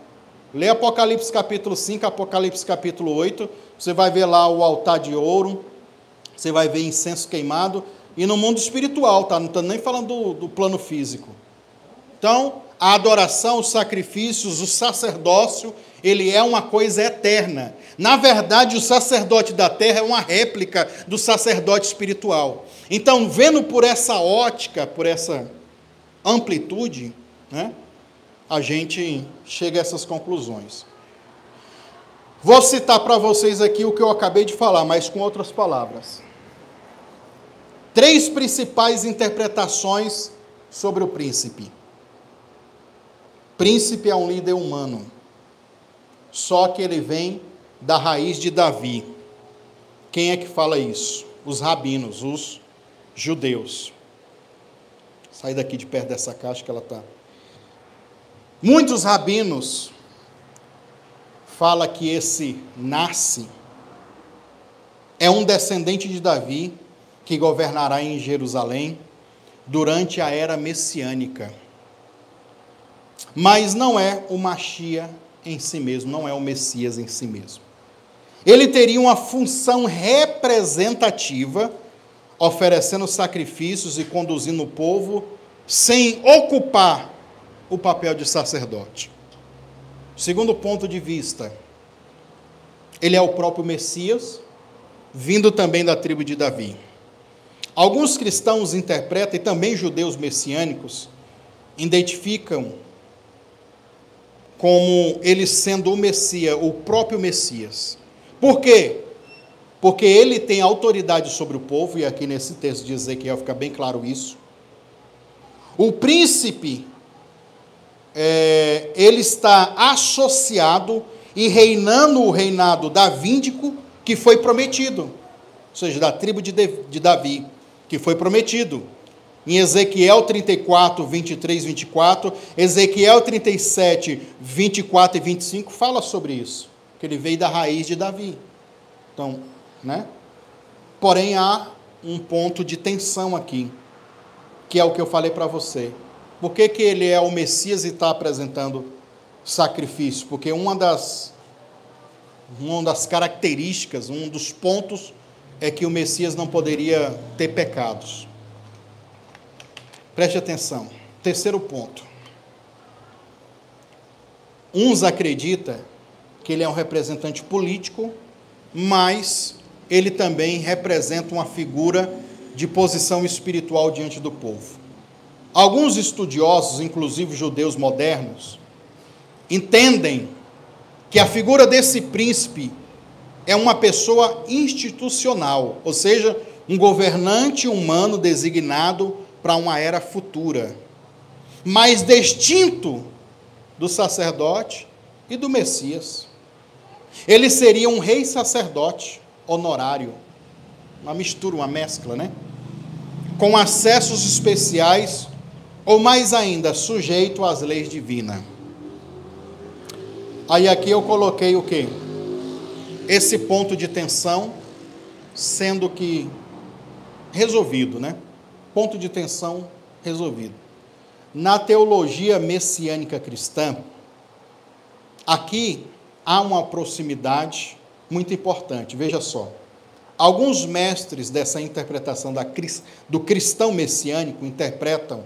Lê Apocalipse capítulo 5, Apocalipse capítulo 8, você vai ver lá o altar de ouro, você vai ver incenso queimado, e no mundo espiritual, tá? Não estou nem falando do plano físico. Então, a adoração, os sacrifícios, o sacerdócio, ele é uma coisa eterna. Na verdade, o sacerdote da terra é uma réplica do sacerdote espiritual. Então, vendo por essa ótica, por essa amplitude, né, a gente chega a essas conclusões. Vou citar para vocês aqui o que eu acabei de falar, mas com outras palavras. 3 principais interpretações sobre o príncipe. Príncipe é um líder humano, só que ele vem da raiz de Davi. Quem é que fala isso? Os rabinos, os judeus. Sai daqui de perto dessa caixa que ela está. Muitos rabinos falam que esse nasce é um descendente de Davi que governará em Jerusalém durante a era messiânica. Mas não é o Machia em si mesmo, não é o Messias em si mesmo. Ele teria uma função representativa, oferecendo sacrifícios e conduzindo o povo, sem ocupar o papel de sacerdote. Segundo ponto de vista, ele é o próprio Messias, vindo também da tribo de Davi. Alguns cristãos interpretam, e também judeus messiânicos, identificam como ele sendo o Messias, o próprio Messias. Por quê? Porque ele tem autoridade sobre o povo, e aqui nesse texto de Ezequiel fica bem claro isso. O príncipe, ele está associado e reinando o reinado davíndico que foi prometido, ou seja, da tribo de Davi, que foi prometido. Em Ezequiel 34, 23, 24, Ezequiel 37, 24 e 25, fala sobre isso, que ele veio da raiz de Davi. Então, porém, há um ponto de tensão aqui, que é o que eu falei para você. Por que ele é o Messias e está apresentando sacrifício? Porque uma das características, um dos pontos, é que o Messias não poderia ter pecados. Preste atenção. Terceiro ponto. Uns acreditam que ele é um representante político, mas ele também representa uma figura de posição espiritual diante do povo. Alguns estudiosos, inclusive judeus modernos, entendem que a figura desse príncipe é uma pessoa institucional, ou seja, um governante humano designado para uma era futura, mas distinto do sacerdote e do Messias. Ele seria um rei sacerdote honorário, uma mistura, uma mescla, com acessos especiais, ou mais ainda, sujeito às leis divinas. Aí aqui eu coloquei o quê? Esse ponto de tensão, sendo que resolvido, Ponto de tensão resolvido. Na teologia messiânica cristã, aqui há uma proximidade muito importante. Veja só, alguns mestres dessa interpretação do cristão messiânico interpretam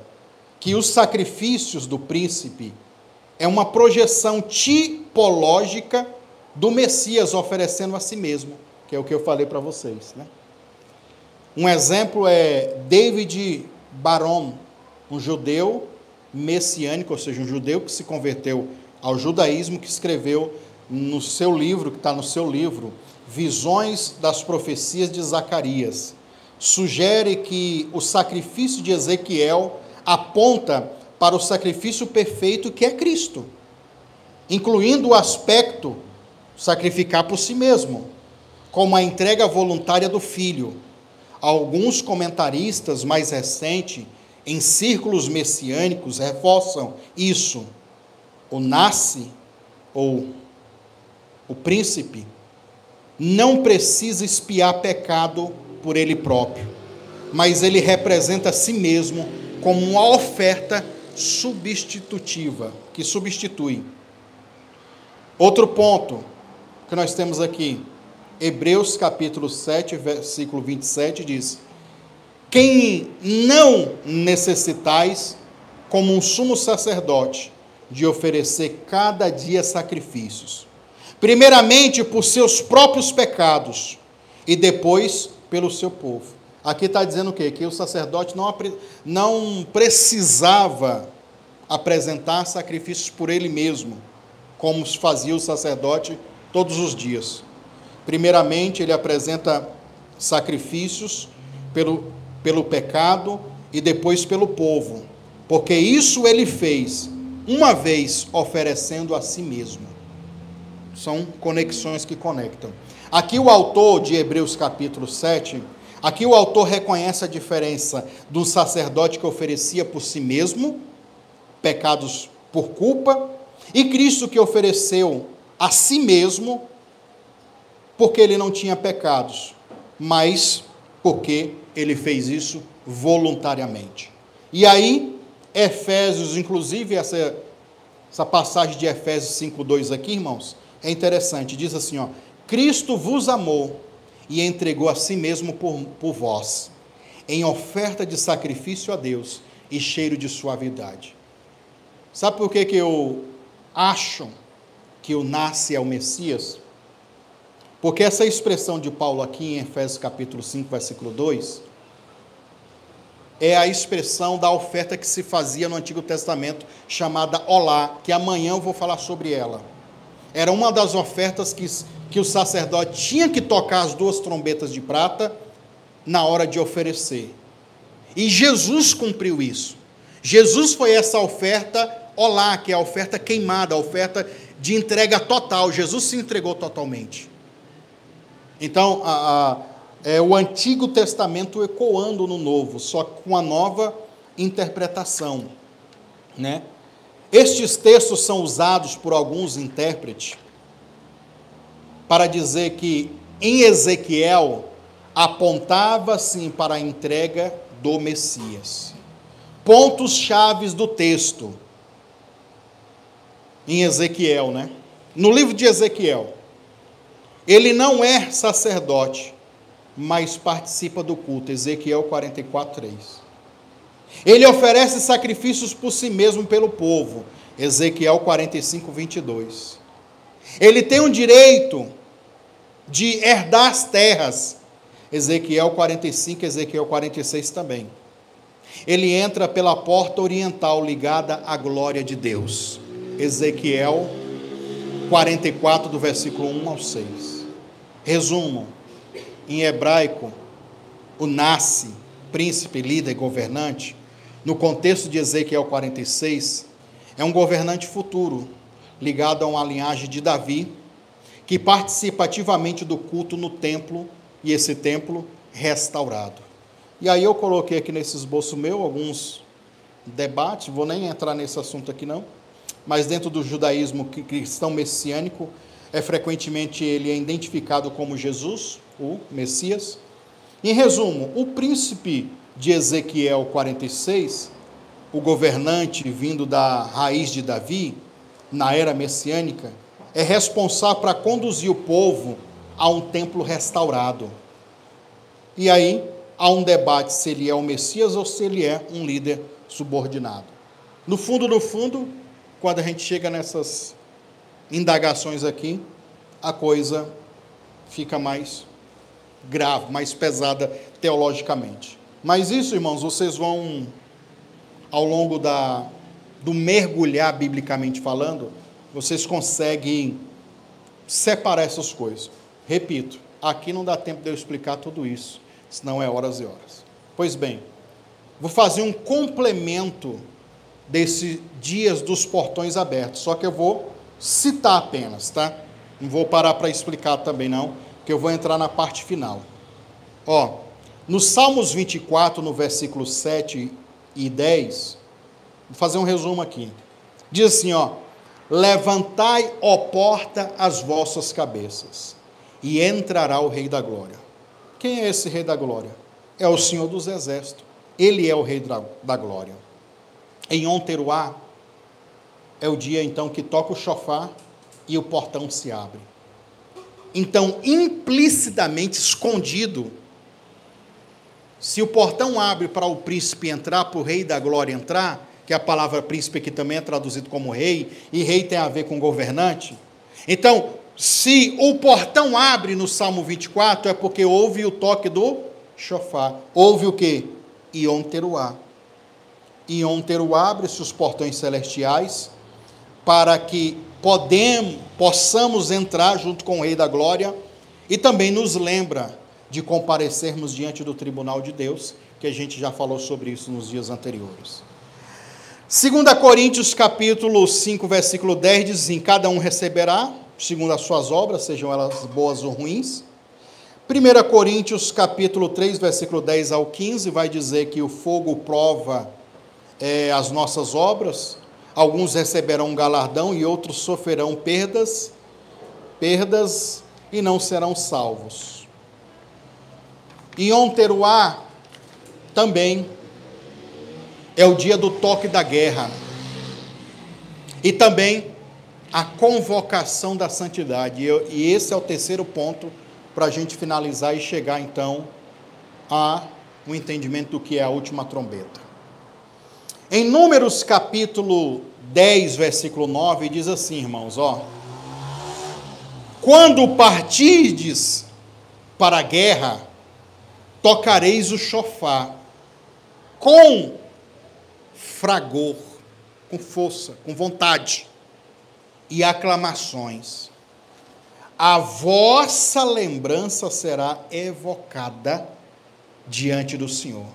que os sacrifícios do príncipe é uma projeção tipológica do Messias oferecendo a si mesmo, que é o que eu falei para vocês, Um exemplo é David Baron, um judeu messiânico, ou seja, um judeu que se converteu ao judaísmo, que escreveu no seu livro, que está no seu livro, Visões das Profecias de Zacarias. Sugere que o sacrifício de Ezequiel aponta para o sacrifício perfeito que é Cristo, incluindo o aspecto sacrificar por si mesmo, como a entrega voluntária do filho. Alguns comentaristas mais recentes, em círculos messiânicos, reforçam isso. O ou o príncipe, não precisa expiar pecado por ele próprio, mas ele representa a si mesmo como uma oferta substitutiva, que substitui. Outro ponto que nós temos aqui, Hebreus capítulo 7, versículo 27, diz: quem não necessitais, como um sumo sacerdote, de oferecer cada dia sacrifícios, primeiramente por seus próprios pecados, e depois pelo seu povo. Aqui está dizendo o quê? Que o sacerdote não precisava apresentar sacrifícios por ele mesmo, como fazia o sacerdote todos os dias. Primeiramente, ele apresenta sacrifícios pelo pecado e depois pelo povo, porque isso ele fez uma vez oferecendo a si mesmo. São conexões que conectam. Aqui o autor de Hebreus capítulo 7, aqui o autor reconhece a diferença do sacerdote que oferecia por si mesmo, pecados por culpa, e Cristo que ofereceu a si mesmo, porque ele não tinha pecados, mas porque ele fez isso voluntariamente. E aí, Efésios, inclusive essa passagem de Efésios 5:2 aqui, irmãos, é interessante, diz assim, Cristo vos amou e entregou a si mesmo por vós, em oferta de sacrifício a Deus e cheiro de suavidade. Sabe por que eu acho que o nasce é o Messias? Porque essa expressão de Paulo aqui em Efésios capítulo 5, versículo 2, é a expressão da oferta que se fazia no Antigo Testamento, chamada Olá, que amanhã eu vou falar sobre ela. Era uma das ofertas que o sacerdote tinha que tocar as 2 trombetas de prata na hora de oferecer. E Jesus cumpriu isso. Jesus foi essa oferta Olá, que é a oferta queimada, a oferta de entrega total. Jesus se entregou totalmente. Então, o Antigo Testamento ecoando no Novo, só com a nova interpretação, né? Estes textos são usados por alguns intérpretes para dizer que em Ezequiel apontava sim para a entrega do Messias. Pontos chaves do texto em Ezequiel, né? No livro de Ezequiel, ele não é sacerdote, mas participa do culto. Ezequiel 44:3. Ele oferece sacrifícios por si mesmo pelo povo. Ezequiel 45:22. Ele tem o direito de herdar as terras. Ezequiel 45, Ezequiel 46 também. Ele entra pela porta oriental ligada à glória de Deus. Ezequiel 44, do versículo 1 ao 6. Resumo: em hebraico, o nasce, príncipe, líder, governante, no contexto de Ezequiel 46, é um governante futuro, ligado a uma linhagem de Davi, que participa ativamente do culto no templo, e esse templo restaurado. E aí eu coloquei aqui nesse esboço meu alguns debates, vou nem entrar nesse assunto aqui não, mas dentro do judaísmo cristão messiânico, frequentemente ele é identificado como Jesus, o Messias. Em resumo, o príncipe de Ezequiel 46, o governante vindo da raiz de Davi, na era messiânica, é responsável para conduzir o povo a um templo restaurado. E aí há um debate se ele é o Messias ou se ele é um líder subordinado. No fundo, quando a gente chega nessas indagações aqui, a coisa fica mais grave, mais pesada teologicamente. Mas isso, irmãos, vocês vão, ao longo do mergulhar biblicamente falando, vocês conseguem separar essas coisas. Repito, aqui não dá tempo de eu explicar tudo isso, senão é horas e horas. Pois bem, vou fazer um complemento desses dias dos portões abertos, só que eu vou citar apenas, tá? Não vou parar para explicar também não, porque eu vou entrar na parte final. No Salmos 24, no versículo 7 e 10, vou fazer um resumo aqui. Diz assim, levantai, ó porta, as vossas cabeças, e entrará o Rei da Glória. Quem é esse Rei da Glória? É o Senhor dos Exércitos. Ele é o Rei da Glória. Em Yom Teruah, é o dia então que toca o shofar e o portão se abre. Então, implicitamente escondido, se o portão abre para o príncipe entrar, para o Rei da Glória entrar, que a palavra príncipe aqui também é traduzido como rei, e rei tem a ver com governante. Então, se o portão abre no Salmo 24, é porque houve o toque do shofar. Houve o quê? Yom Teruah. Yom Teruah abre-se os portões celestiais para que possamos entrar junto com o Rei da Glória, e também nos lembra de comparecermos diante do tribunal de Deus, que a gente já falou sobre isso nos dias anteriores. 2 Coríntios capítulo 5, versículo 10, diz assim: cada um receberá segundo as suas obras, sejam elas boas ou ruins. 1 Coríntios capítulo 3, versículo 10 ao 15, vai dizer que o fogo prova as nossas obras. Alguns receberão um galardão e outros sofrerão perdas e não serão salvos. Yom Teruah também é o dia do toque da guerra. E também a convocação da santidade. E esse é o terceiro ponto para a gente finalizar e chegar então a um entendimento do que é a última trombeta. Em Números capítulo 10, versículo 9, diz assim, irmãos, Quando partirdes para a guerra, tocareis o chofar com fragor, com força, com vontade e aclamações. A vossa lembrança será evocada diante do Senhor,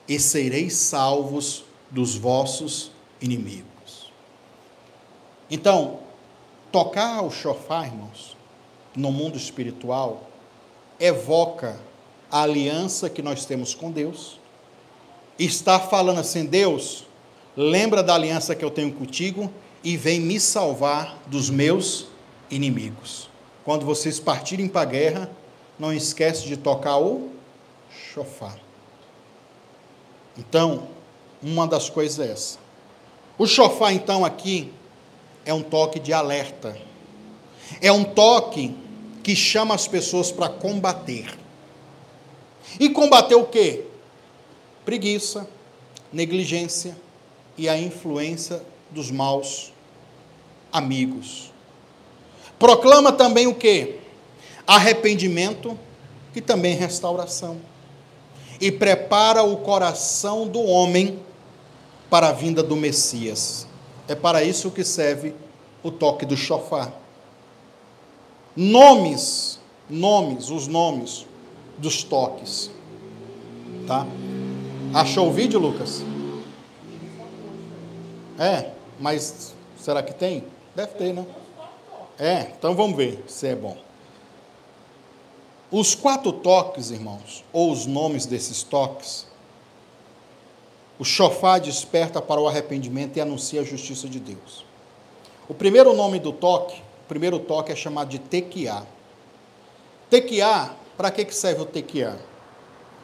e sereis salvos dos vossos inimigos. Então, tocar o chofar, irmãos, no mundo espiritual, evoca a aliança que nós temos com Deus. Está falando assim: Deus, lembra da aliança que eu tenho contigo e vem me salvar dos meus inimigos. Quando vocês partirem para a guerra, não esquece de tocar o chofar. Então, uma das coisas é essa. O chofar, então, aqui é um toque de alerta. É um toque que chama as pessoas para combater. E combater o quê? Preguiça, negligência e a influência dos maus amigos. Proclama também o quê? Arrependimento e também restauração. E prepara o coração do homem para a vinda do Messias. É para isso que serve o toque do chofar. Os nomes dos toques. Tá? Achou o vídeo, Lucas? Mas será que tem? Deve ter, né? Então vamos ver se é bom. Os 4 toques, irmãos, ou os nomes desses toques, o chofar desperta para o arrependimento e anuncia a justiça de Deus. O primeiro nome do toque, o primeiro toque é chamado de tequiá. Tequiá, para que serve o tequiá?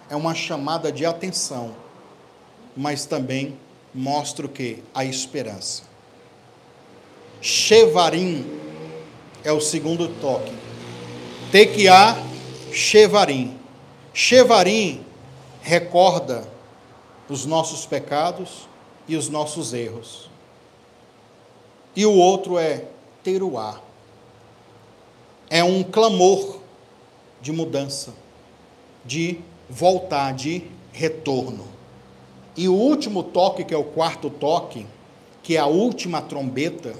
É uma chamada de atenção, mas também mostra o quê? A esperança. Shevarim é o segundo toque. Tequiá, Shevarim. Shevarim recorda os nossos pecados e os nossos erros. E o outro é teruá. É um clamor de mudança, de voltar, de retorno. E o último toque, que é o 4º toque, que é a última trombeta,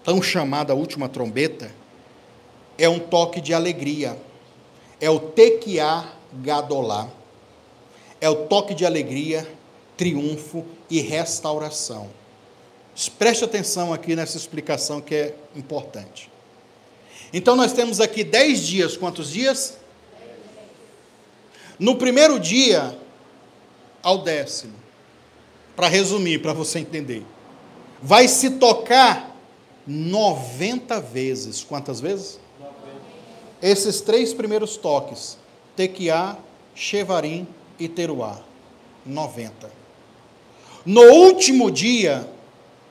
tão chamada última trombeta, é um toque de alegria. É o tequiá gadolá. É o toque de alegria, triunfo e restauração. Preste atenção aqui nessa explicação que é importante. Então nós temos aqui 10 dias. Quantos dias? No primeiro dia ao 10º, para resumir, para você entender, vai se tocar 90 vezes. Quantas vezes? 90. Esses 3 primeiros toques, tequiá, shevarim e teruá, 90. No último dia,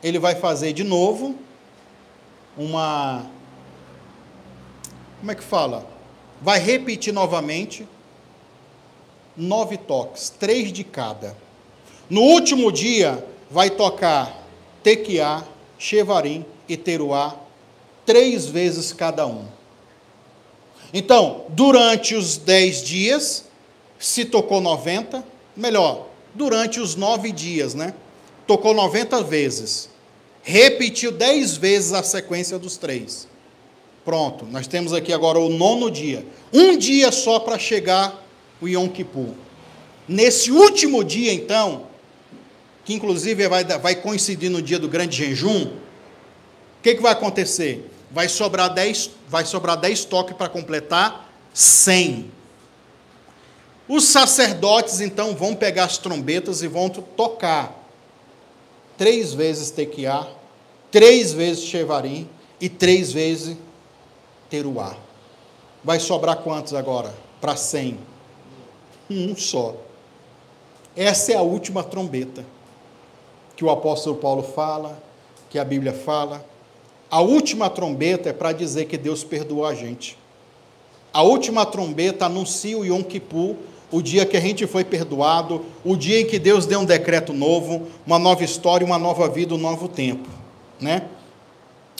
ele vai fazer de novo como é que fala? Vai repetir novamente 9 toques, 3 de cada. No último dia, vai tocar tequiá, shevarim e teruá, 3 vezes cada um. Então, durante os 10 dias, se tocou 90, melhor, durante os 9 dias, né? Tocou 90 vezes. Repetiu 10 vezes a sequência dos 3. Pronto, nós temos aqui agora o 9º dia. Um dia só para chegar o Yom Kippur. Nesse último dia, então, que inclusive vai coincidir no dia do grande jejum, o que vai acontecer? Vai sobrar 10 toques para completar 100. Os sacerdotes, então, vão pegar as trombetas e vão tocar 3 vezes tequiá, 3 vezes shevarim e 3 vezes teruá. Vai sobrar quantos agora? Para 100. Um só. Essa é a última trombeta que o apóstolo Paulo fala, que a Bíblia fala. A última trombeta é para dizer que Deus perdoou a gente. A última trombeta anuncia o Yom Kippur, o dia que a gente foi perdoado, o dia em que Deus deu um decreto novo, uma nova história, uma nova vida, um novo tempo, né?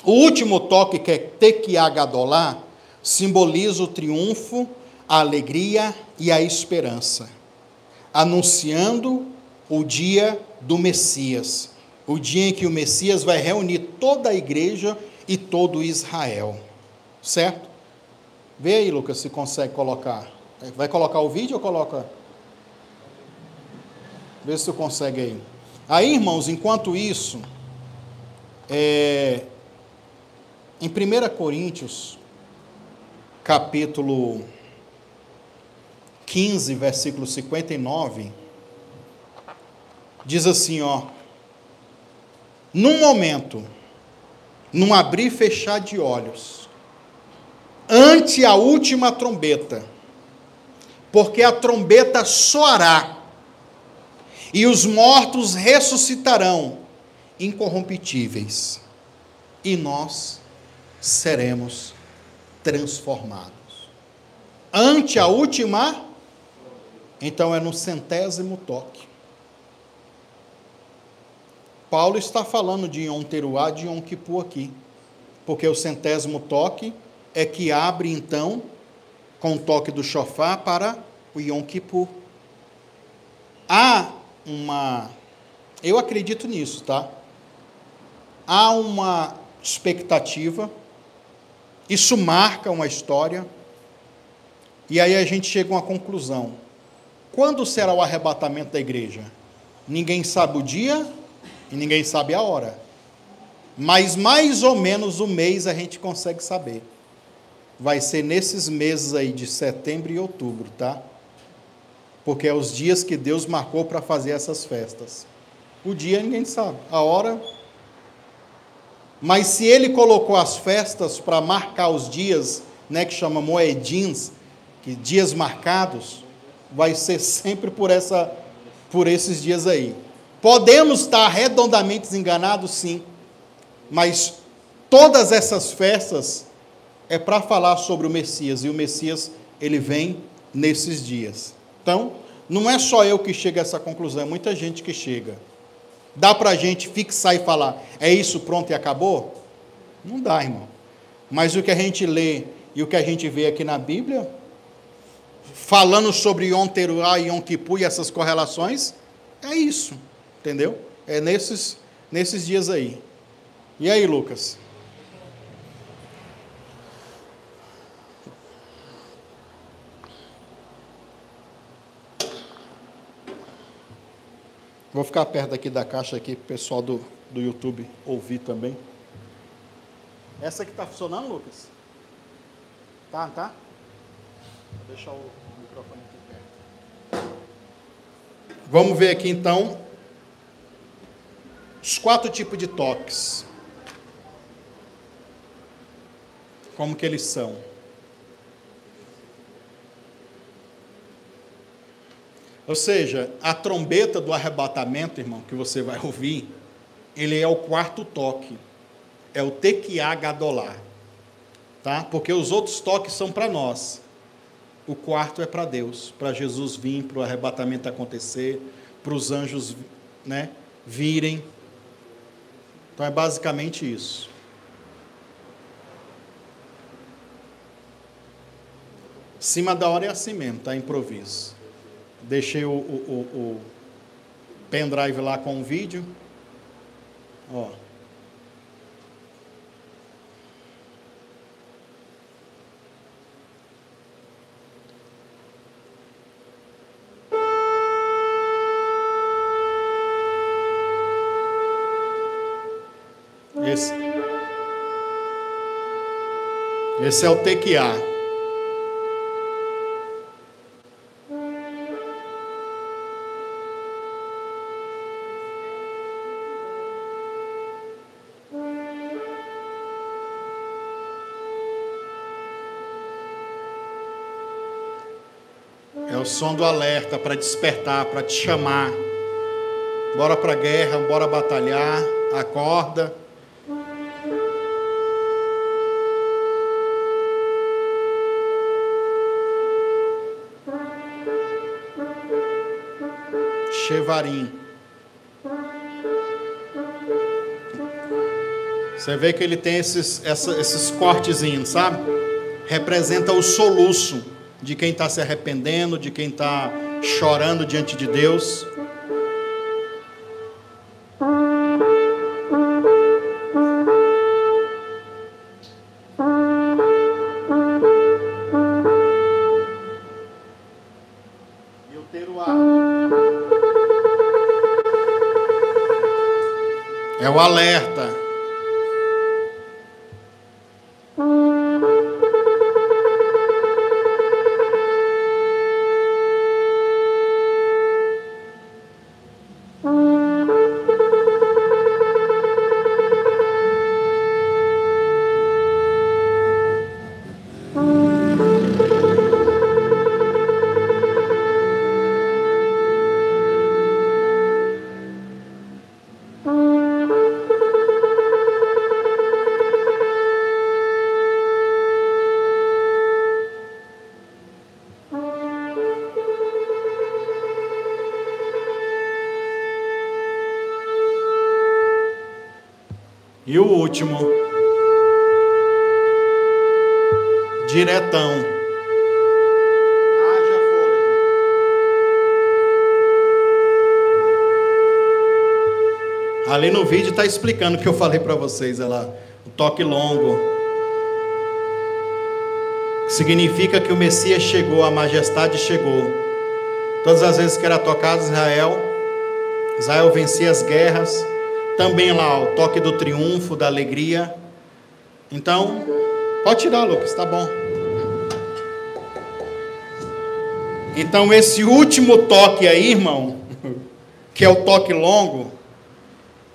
O último toque, que é tequiá gadolá, Simboliza o triunfo, a alegria e a esperança, anunciando o dia do Messias, o dia em que o Messias vai reunir toda a igreja e todo Israel, certo? Vê aí, Lucas, se consegue colocar. Vai colocar o vídeo ou coloca? Vê se tu consegue aí. Aí, irmãos, enquanto isso, em 1 Coríntios, capítulo 15, versículo 59, diz assim, ó: num momento, num abrir e fechar de olhos, ante a última trombeta, porque a trombeta soará, e os mortos ressuscitarão incorruptíveis, e nós seremos transformados. Ante a última, então é no 100º toque. Paulo está falando de Yom Teruá, de Yom Kippur aqui, porque o 100º toque é que abre então, com o toque do shofar, para o Yom Kippur. Eu acredito nisso, tá? Há uma expectativa, isso marca uma história, e aí a gente chega a uma conclusão. Quando será o arrebatamento da igreja? Ninguém sabe o dia e ninguém sabe a hora, mas mais ou menos o mês a gente consegue saber. Vai ser nesses meses aí de setembro e outubro, tá? Porque é os dias que Deus marcou para fazer essas festas. O dia ninguém sabe, a hora. Mas se Ele colocou as festas para marcar os dias, né, que chama moedins, que dias marcados, vai ser sempre por esses dias aí. Podemos estar redondamente enganados, sim, mas todas essas festas é para falar sobre o Messias, e o Messias, ele vem nesses dias. Então, não é só eu que chego a essa conclusão, é muita gente que chega. Dá para a gente fixar e falar, é isso, pronto e acabou? Não dá, irmão. Mas o que a gente lê e o que a gente vê aqui na Bíblia, falando sobre Yom Teruá e Yom Kippur e essas correlações, é isso, entendeu? É nesses dias aí. E aí, Lucas? Vou ficar perto aqui da caixa aqui, para o pessoal do YouTube ouvir também. Essa aqui está funcionando, Lucas? Tá? Vou deixar o microfone aqui perto. Vamos ver aqui então os 4 tipos de toques. Como que eles são? Ou seja, a trombeta do arrebatamento, irmão, que você vai ouvir, ele é o 4º toque. É o Tequiá Gadolá. Tá? Porque os outros toques são para nós. O 4º é para Deus, para Jesus vir, para o arrebatamento acontecer, para os anjos, né, virem. Então é basicamente isso. Cima da hora é assim mesmo, tá? Improviso. Deixei o pendrive lá com o vídeo. Ó. Esse é o Tequiá. É o som do alerta para despertar, para te chamar. Bora para a guerra, bora batalhar, acorda. Shevarim. Você vê que ele tem esses cortezinhos, sabe? representa o soluço de quem está se arrependendo, de quem está chorando diante de Deus. E o teruá é o alerta. E o último, diretão. Haja fôlego. Ali no vídeo está explicando o que eu falei para vocês, olha lá, o toque longo. Significa que o Messias chegou, a majestade chegou. Todas as vezes que era tocado Israel vencia as guerras. Também lá o toque do triunfo, da alegria. Então, pode tirar, Lucas, tá bom. Então, esse último toque aí, irmão, que é o toque longo,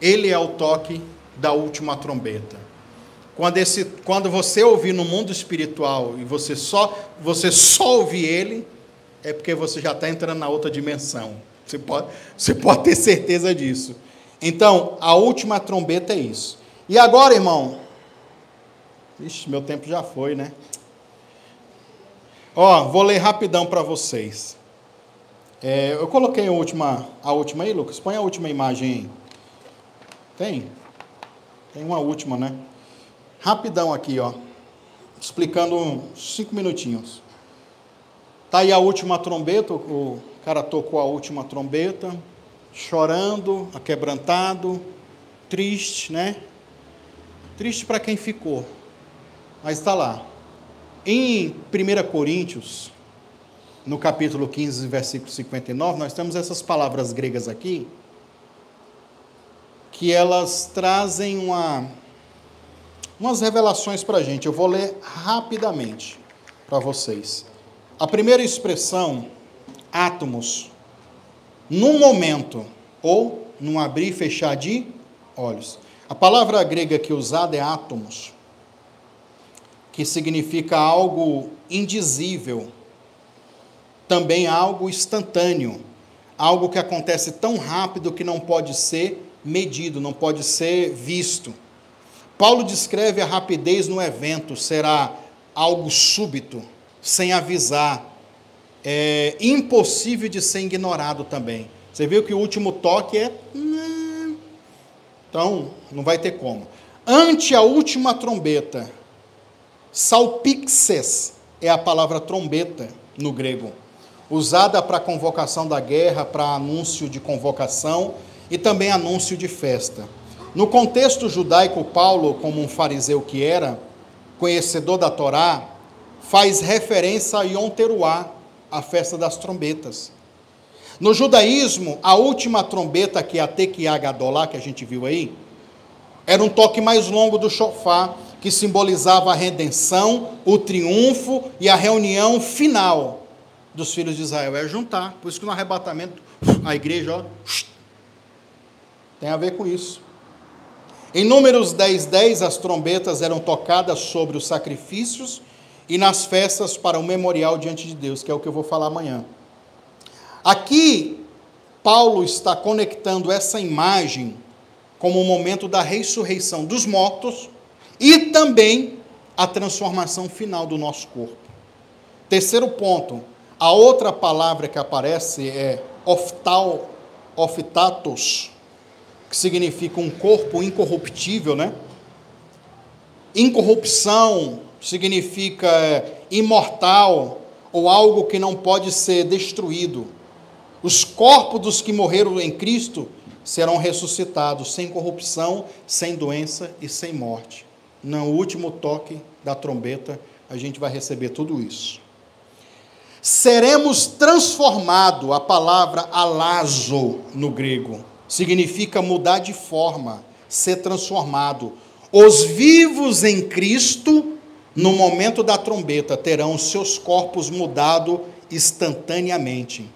ele é o toque da última trombeta. Quando você ouvir no mundo espiritual e você só ouvir ele, é porque você já está entrando na outra dimensão. Você pode ter certeza disso. Então, a última trombeta é isso. E agora, irmão, ixi, meu tempo já foi, né? Vou ler rapidão para vocês. Eu coloquei a última aí, Lucas? Põe a última imagem aí. Tem uma última, né? Rapidão aqui, explicando 5 minutinhos. Tá aí a última trombeta, o cara tocou a última trombeta, chorando, aquebrantado, triste, né? Triste para quem ficou, mas está lá. Em 1 Coríntios, no capítulo 15, versículo 59, nós temos essas palavras gregas aqui, que elas trazem umas revelações para a gente. Eu vou ler rapidamente para vocês. A primeira expressão, átomos, num momento, ou num abrir e fechar de olhos. A palavra grega aqui usada é átomos, que significa algo indizível, também algo instantâneo, algo que acontece tão rápido que não pode ser medido, não pode ser visto. Paulo descreve a rapidez no evento, será algo súbito, sem avisar, impossível de ser ignorado também. Você viu que o último toque é... Então, não vai ter como. Ante a última trombeta, salpixes é a palavra trombeta no grego, usada para convocação da guerra, para anúncio de convocação e também anúncio de festa. No contexto judaico, Paulo, como um fariseu que era, conhecedor da Torá, faz referência a Yom Teruá, a festa das trombetas. No judaísmo, a última trombeta, que é a Tekiá Gadolá, que a gente viu aí, era um toque mais longo do shofar, que simbolizava a redenção, o triunfo e a reunião final dos filhos de Israel. É juntar, por isso que no arrebatamento, a igreja, tem a ver com isso. Em Números 10:10, as trombetas eram tocadas sobre os sacrifícios e nas festas para o memorial diante de Deus, que é o que eu vou falar amanhã. Aqui, Paulo está conectando essa imagem como o momento da ressurreição dos mortos e também a transformação final do nosso corpo. Terceiro ponto, a outra palavra que aparece é oftatos, que significa um corpo incorruptível, né? Incorrupção, significa imortal ou algo que não pode ser destruído. Os corpos dos que morreram em Cristo serão ressuscitados sem corrupção, sem doença e sem morte. No último toque da trombeta, a gente vai receber tudo isso. Seremos transformados, a palavra alazo no grego, significa mudar de forma, ser transformado. Os vivos em Cristo, no momento da trombeta, terão seus corpos mudados instantaneamente,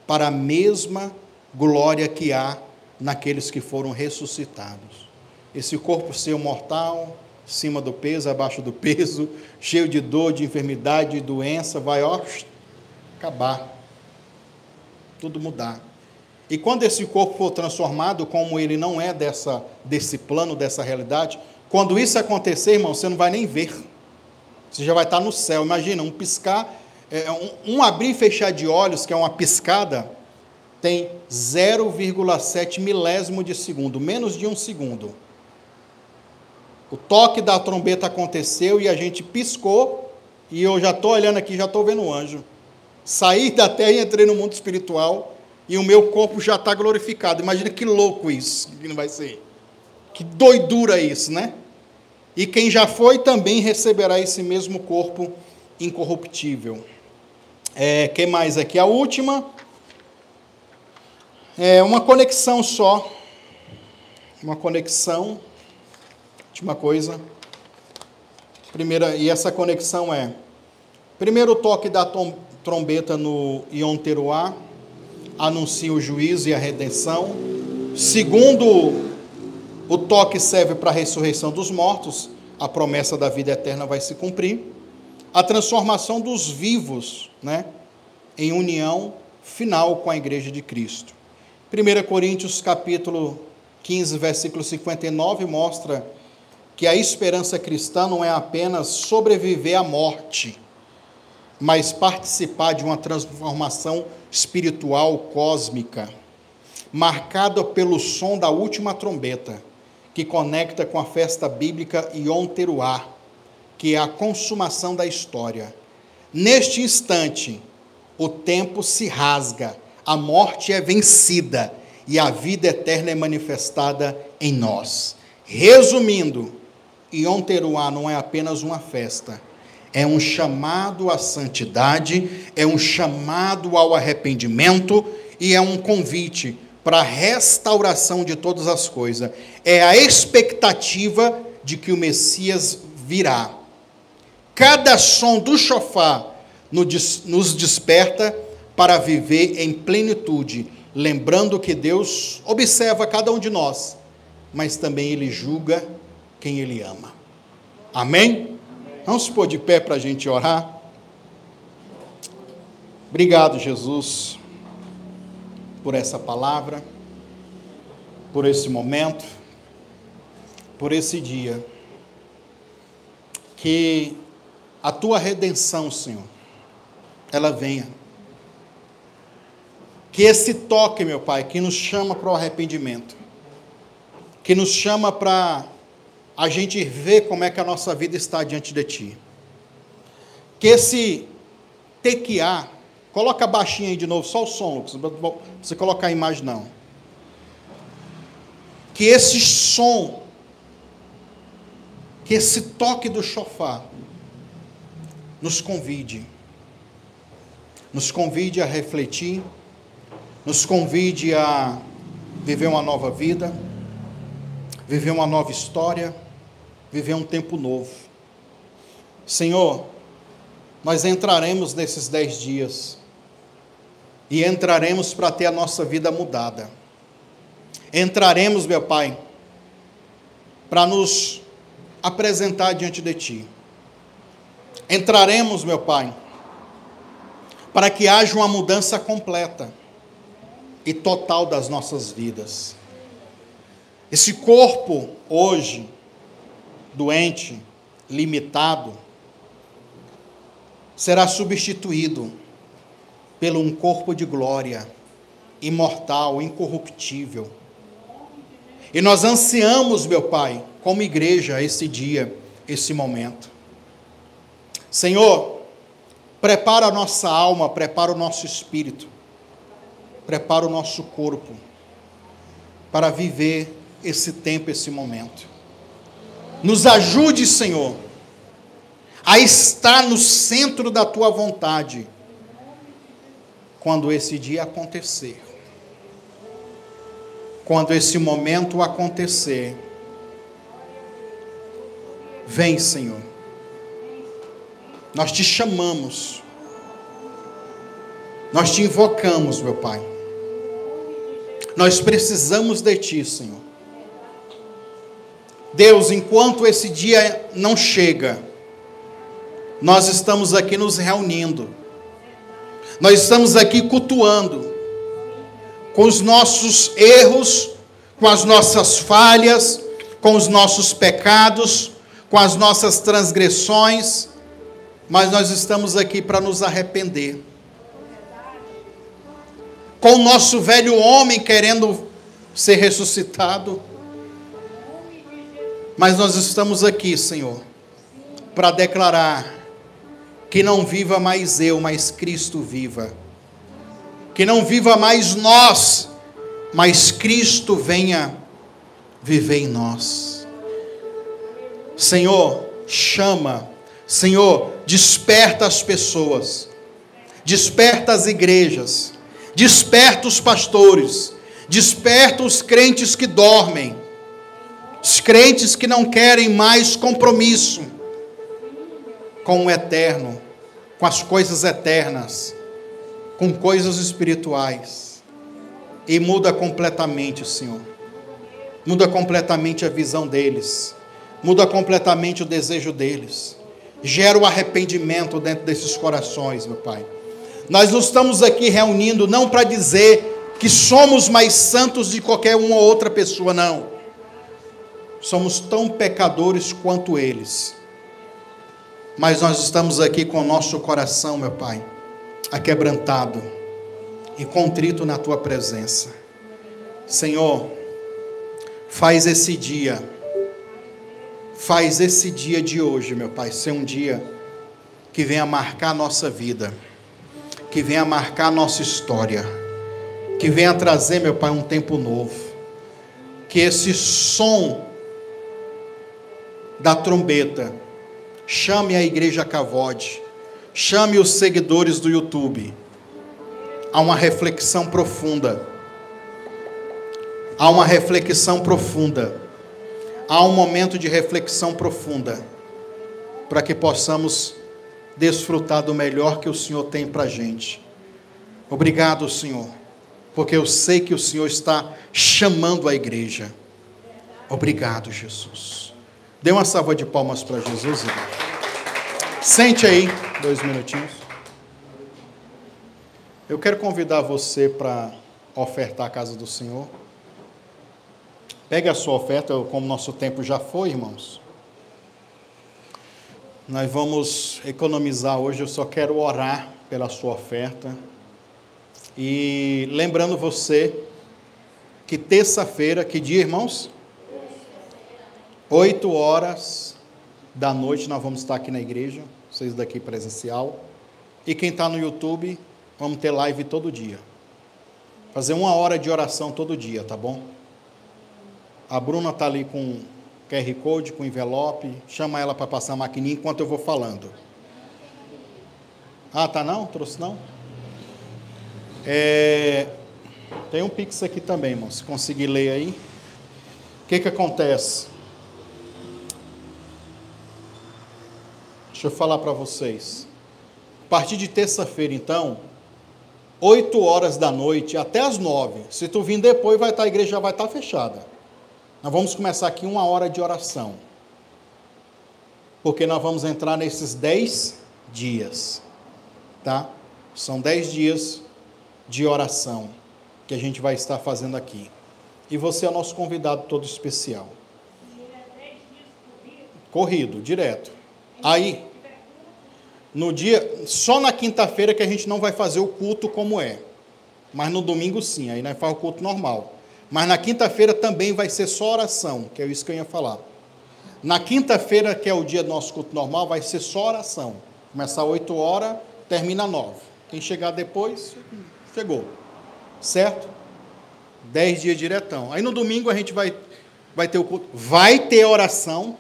para a mesma glória que há naqueles que foram ressuscitados. Esse corpo seu mortal, acima do peso, abaixo do peso, cheio de dor, de enfermidade, de doença, vai acabar, tudo mudar. E quando esse corpo for transformado, como ele não é desse plano, dessa realidade, quando isso acontecer, irmão, você não vai nem ver, você já vai estar no céu. Imagina, um piscar, um abrir e fechar de olhos, que é uma piscada, tem 0,7 milésimo de segundo, menos de um segundo. O toque da trombeta aconteceu e a gente piscou, e eu já estou olhando aqui, já estou vendo o anjo. Saí da terra e entrei no mundo espiritual, e o meu corpo já está glorificado. Imagina que louco isso, que não vai ser. Que doidura isso, né? E quem já foi também receberá esse mesmo corpo incorruptível. Que mais aqui? A última é uma conexão só. Uma conexão. Última coisa. Primeira, e essa conexão primeiro toque da trombeta no Yom Teruah, anuncia o juízo e a redenção. Segundo, o toque serve para a ressurreição dos mortos, a promessa da vida eterna vai se cumprir. A transformação dos vivos, né, em união final com a igreja de Cristo. 1 Coríntios capítulo 15, versículo 59, mostra que a esperança cristã não é apenas sobreviver à morte, mas participar de uma transformação espiritual cósmica, marcada pelo som da última trombeta, que conecta com a festa bíblica Yom Teruah, que é a consumação da história. Neste instante, o tempo se rasga, a morte é vencida e a vida eterna é manifestada em nós. Resumindo, Yom Teruah não é apenas uma festa, é um chamado à santidade, é um chamado ao arrependimento e é um convite para a restauração de todas as coisas. É a expectativa de que o Messias virá. Cada som do shofar nos desperta para viver em plenitude, lembrando que Deus observa cada um de nós, mas também Ele julga quem Ele ama. Amém? Vamos se pôr de pé para a gente orar. Obrigado, Jesus, por essa palavra, por esse momento, por esse dia. Que a Tua redenção, Senhor, ela venha. Que esse toque, meu Pai, que nos chama para o arrependimento, que nos chama para a gente ver como é que a nossa vida está diante de Ti. Que esse tequiá, coloca baixinho aí de novo, só o som, Lucas, não você colocar a imagem não. Que esse som, que esse toque do shofar, nos convide a refletir, nos convide a viver uma nova vida, viver uma nova história, viver um tempo novo. Senhor, nós entraremos nesses 10 dias, e entraremos para ter a nossa vida mudada. Entraremos, meu Pai, para nos apresentar diante de Ti. Entraremos, meu Pai, para que haja uma mudança completa e total das nossas vidas. Esse corpo, hoje, doente, limitado, será substituído por um corpo de glória, imortal, incorruptível. E nós ansiamos, meu Pai, como igreja, esse dia, esse momento. Senhor, prepara a nossa alma, prepara o nosso espírito, prepara o nosso corpo para viver esse tempo, esse momento. Nos ajude, Senhor, a estar no centro da tua vontade quando esse dia acontecer. Quando esse momento acontecer, vem, Senhor. Nós te chamamos, nós te invocamos, meu Pai. Nós precisamos de Ti, Senhor. Deus, enquanto esse dia não chega, nós estamos aqui nos reunindo, nós estamos aqui cultuando, com os nossos erros, com as nossas falhas, com os nossos pecados, com as nossas transgressões, mas nós estamos aqui para nos arrepender. Com o nosso velho homem querendo ser ressuscitado, mas nós estamos aqui, Senhor, para declarar que não viva mais eu, mas Cristo viva. Que não viva mais nós, mas Cristo venha viver em nós. Senhor, chama. Senhor, desperta as pessoas. Desperta as igrejas. Desperta os pastores. Desperta os crentes que dormem. Os crentes que não querem mais compromisso com o eterno, com as coisas eternas, com coisas espirituais. E muda completamente, Senhor. Muda completamente a visão deles. Muda completamente o desejo deles. Gera o arrependimento dentro desses corações, meu Pai. Nós não estamos aqui reunindo não para dizer que somos mais santos de qualquer uma ou outra pessoa, não. Somos tão pecadores quanto eles. Mas nós estamos aqui com o nosso coração, meu Pai, aquebrantado e contrito na Tua presença. Senhor, faz esse dia de hoje, meu Pai, ser um dia que venha marcar a nossa vida, que venha marcar a nossa história, que venha trazer, meu Pai, um tempo novo, que esse som da trombeta chame a Igreja Cavode, chame os seguidores do YouTube a uma reflexão profunda, a uma reflexão profunda, a um momento de reflexão profunda, para que possamos desfrutar do melhor que o Senhor tem para a gente. Obrigado, Senhor, porque eu sei que o Senhor está chamando a igreja. Obrigado, Jesus. Dê uma salva de palmas para Jesus, irmão. Sente aí, 2 minutinhos. Eu quero convidar você para ofertar a casa do Senhor. Pegue a sua oferta, como nosso tempo já foi, irmãos. Nós vamos economizar hoje, eu só quero orar pela sua oferta. E lembrando você que terça-feira, que dia, irmãos? 8h da noite nós vamos estar aqui na igreja, vocês daqui presencial. E quem está no YouTube, vamos ter live todo dia. Fazer 1 hora de oração todo dia, tá bom? A Bruna está ali com QR Code, com envelope. Chama ela para passar a maquininha enquanto eu vou falando. Ah, tá não? Trouxe não? Tem um Pix aqui também, irmão. Se conseguir ler aí. O que acontece? Deixa eu falar para vocês. A partir de terça-feira, então, 8h da noite até as 9. Se tu vir depois, a igreja já vai estar fechada. Nós vamos começar aqui 1 hora de oração. Porque nós vamos entrar nesses 10 dias. Tá? São 10 dias de oração que a gente vai estar fazendo aqui. E você é o nosso convidado todo especial. Corrido, direto. Aí, no dia, só na quinta-feira que a gente não vai fazer o culto como é. Mas no domingo sim, aí nós fazemos o culto normal. Mas na quinta-feira também vai ser só oração, que é isso que eu ia falar. Na quinta-feira, que é o dia do nosso culto normal, vai ser só oração. Começar 8 horas, termina 9. Quem chegar depois, chegou. Certo? 10 dias diretão. Aí no domingo a gente vai ter o culto. Vai ter oração.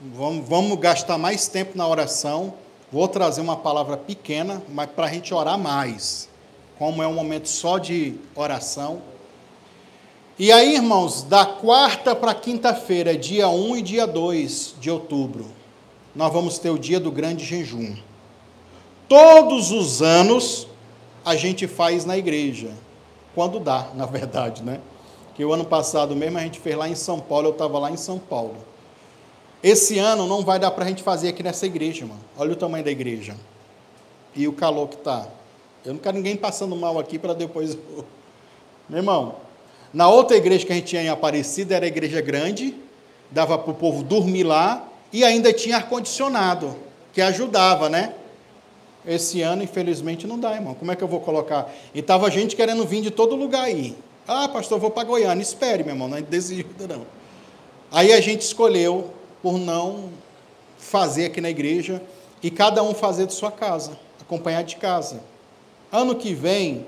Vamos gastar mais tempo na oração. Vou trazer uma palavra pequena, mas para a gente orar mais. Como é um momento só de oração. E aí, irmãos, da quarta para quinta-feira, dia 1 e dia 2 de outubro, nós vamos ter o dia do grande jejum. Todos os anos a gente faz na igreja. Quando dá, na verdade, né? Que o ano passado mesmo a gente fez lá em São Paulo, eu estava lá em São Paulo. Esse ano não vai dar para a gente fazer aqui nessa igreja, mano. Olha o tamanho da igreja. E o calor que está. Eu não quero ninguém passando mal aqui para depois... Meu irmão, na outra igreja que a gente tinha em Aparecida, era a igreja grande, dava para o povo dormir lá, e ainda tinha ar-condicionado, que ajudava, né? Esse ano, infelizmente, não dá, irmão. Como é que eu vou colocar? E estava gente querendo vir de todo lugar aí. Ah, pastor, eu vou para Goiânia. Espere, meu irmão, não desista, não. Aí a gente escolheu por não fazer aqui na igreja e cada um fazer de sua casa, acompanhar de casa. Ano que vem,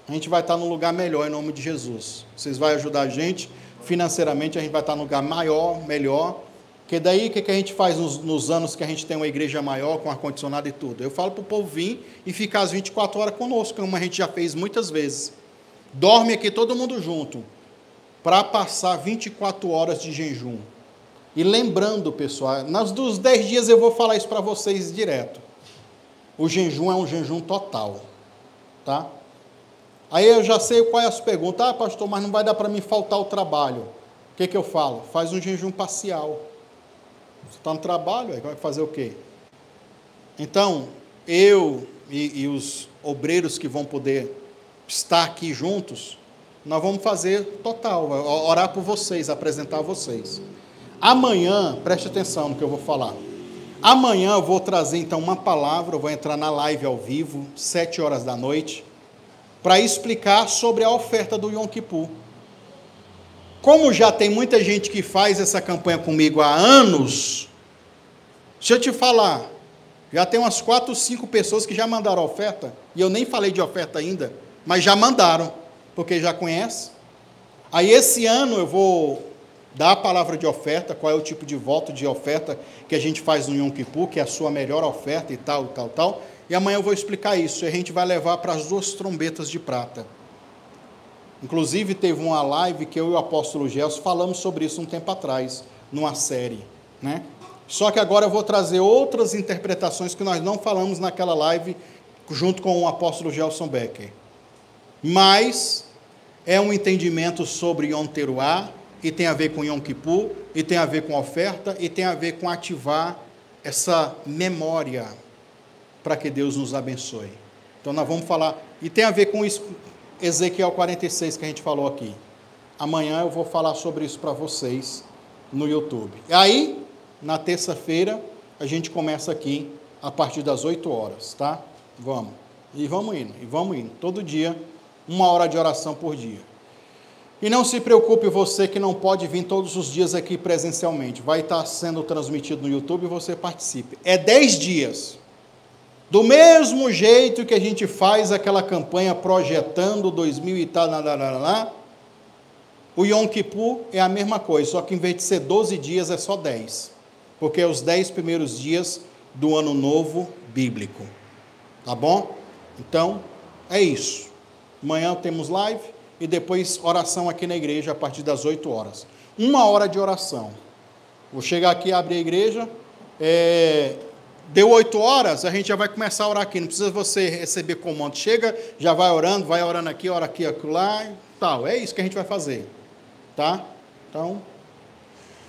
a gente vai estar num lugar melhor, em nome de Jesus. Vocês vão ajudar a gente financeiramente, a gente vai estar num lugar maior, melhor. Porque daí, o que a gente faz nos anos que a gente tem uma igreja maior, com ar-condicionado e tudo? Eu falo para o povo vir e ficar as 24 horas conosco, como a gente já fez muitas vezes. Dorme aqui todo mundo junto, para passar 24 horas de jejum. E lembrando, pessoal, dos 10 dias eu vou falar isso para vocês direto. O jejum é um jejum total, tá? Aí eu já sei qual é as perguntas. Ah, pastor, mas não vai dar para mim faltar o trabalho. O que eu falo? Faz um jejum parcial. Você está no trabalho, aí vai fazer o quê? Então, eu e os obreiros que vão poder estar aqui juntos, nós vamos fazer total, orar por vocês, apresentar vocês. Amanhã, preste atenção no que eu vou falar. Amanhã eu vou trazer, então, uma palavra, eu vou entrar na live ao vivo, 7 horas da noite, para explicar sobre a oferta do Yom Kippur. Como já tem muita gente que faz essa campanha comigo há anos, deixa eu te falar, já tem umas 4, 5 pessoas que já mandaram oferta, e eu nem falei de oferta ainda, mas já mandaram, porque já conhece. Aí esse ano eu vou dar a palavra de oferta, qual é o tipo de voto de oferta que a gente faz no Yom Kippur, que é a sua melhor oferta e tal, tal, tal. E amanhã eu vou explicar isso, e a gente vai levar para as 2 trombetas de prata. Inclusive, teve uma live que eu e o apóstolo Gelson falamos sobre isso um tempo atrás, numa série, né? Só que agora eu vou trazer outras interpretações que nós não falamos naquela live, junto com o apóstolo Gelson Becker. Mas é um entendimento sobre Yom Teruah, e tem a ver com Yom Kippur, e tem a ver com oferta, e tem a ver com ativar essa memória para que Deus nos abençoe. Então nós vamos falar, e tem a ver com isso, Ezequiel 46 que a gente falou aqui. Amanhã eu vou falar sobre isso para vocês no YouTube. E aí, na terça-feira, a gente começa aqui a partir das 8 horas, tá? Vamos. E vamos indo. Todo dia, 1 hora de oração por dia. E não se preocupe você que não pode vir todos os dias aqui presencialmente. Vai estar sendo transmitido no YouTube e você participe. É 10 dias. Do mesmo jeito que a gente faz aquela campanha projetando 2000 e tal, o Yom Kippur é a mesma coisa, só que em vez de ser 12 dias é só 10. Porque é os 10 primeiros dias do ano novo bíblico. Tá bom? Então, é isso. Amanhã temos live. E depois oração aqui na igreja a partir das 8 horas. 1 hora de oração. Vou chegar aqui, abrir a igreja. Deu 8 horas, a gente já vai começar a orar aqui. Não precisa você receber comando. Chega, já vai orando aqui, ora aqui, acolá e tal. É isso que a gente vai fazer. Tá? Então,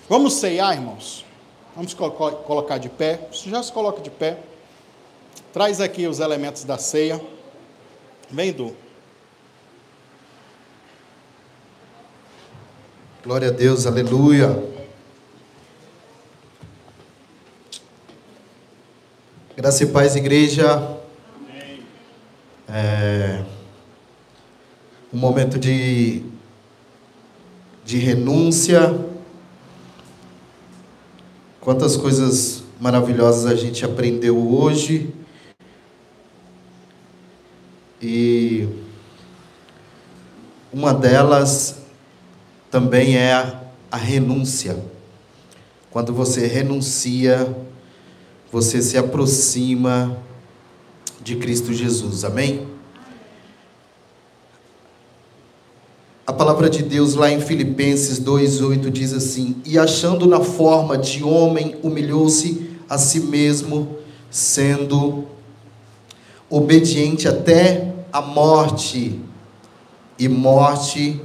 vamos ceiar, irmãos. Vamos colocar de pé. Você já se coloca de pé. Traz aqui os elementos da ceia. Vem, Du. Glória a Deus, aleluia. Graça e paz, igreja. Amém. Um momento de renúncia. Quantas coisas maravilhosas a gente aprendeu hoje. E uma delas também é a renúncia. Quando você renuncia, você se aproxima de Cristo Jesus. Amém? A palavra de Deus lá em Filipenses 2:8 diz assim: e achando na forma de homem, humilhou-se a si mesmo, sendo obediente até a morte, e morte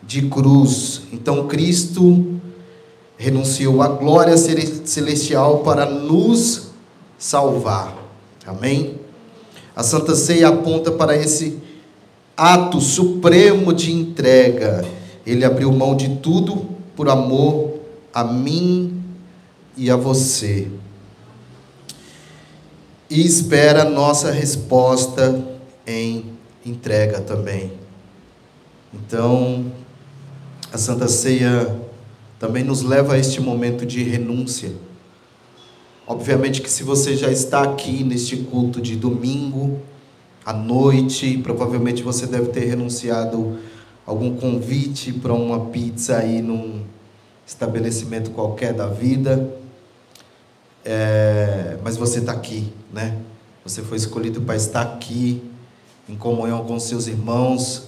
de cruz. Então Cristo renunciou à glória celestial para nos salvar. Amém? A Santa Ceia aponta para esse ato supremo de entrega. Ele abriu mão de tudo por amor a mim e a você. E espera nossa resposta em entrega também. Então, a Santa Ceia também nos leva a este momento de renúncia. Obviamente que se você já está aqui neste culto de domingo, à noite, provavelmente você deve ter renunciado a algum convite para uma pizza aí num estabelecimento qualquer da vida. Mas você está aqui, né? Você foi escolhido para estar aqui, em comunhão com seus irmãos,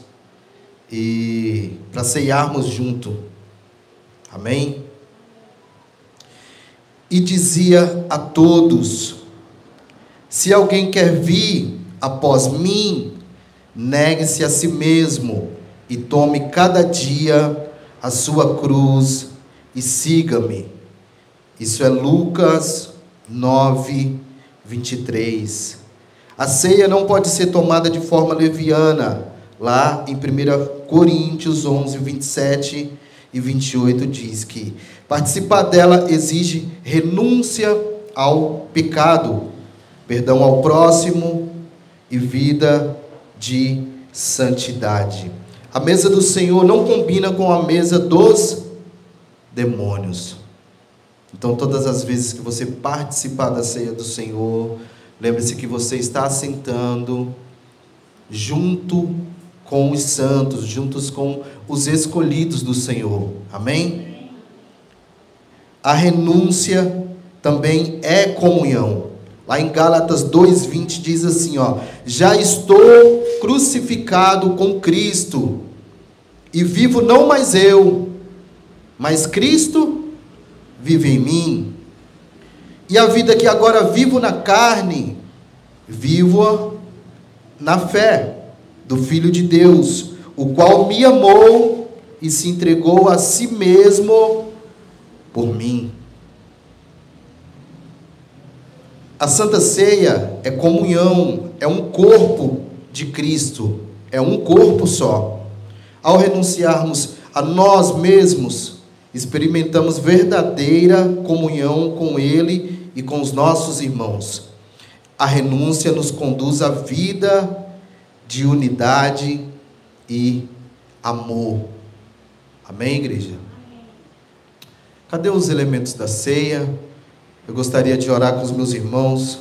e para ceiarmos junto. Amém? E dizia a todos: se alguém quer vir após mim, negue-se a si mesmo, e tome cada dia a sua cruz, e siga-me. Isso é Lucas 9:23. A ceia não pode ser tomada de forma leviana. Lá em 1 Coríntios 11:27 e 28 diz que participar dela exige renúncia ao pecado, perdão ao próximo e vida de santidade. A mesa do Senhor não combina com a mesa dos demônios. Então, todas as vezes que você participar da ceia do Senhor, lembre-se que você está assentando junto com os santos, juntos com os escolhidos do Senhor. Amém? A renúncia também é comunhão. Lá em Gálatas 2:20 diz assim, já estou crucificado com Cristo, e vivo não mais eu, mas Cristo vive em mim. E a vida que agora vivo na carne, vivo-a na fé do Filho de Deus, o qual me amou e se entregou a si mesmo por mim. A Santa Ceia é comunhão, é um corpo de Cristo, é um corpo só. Ao renunciarmos a nós mesmos, experimentamos verdadeira comunhão com Ele e com os nossos irmãos. A renúncia nos conduz à vida de unidade e amor. Amém, igreja? Cadê os elementos da ceia? Eu gostaria de orar com os meus irmãos,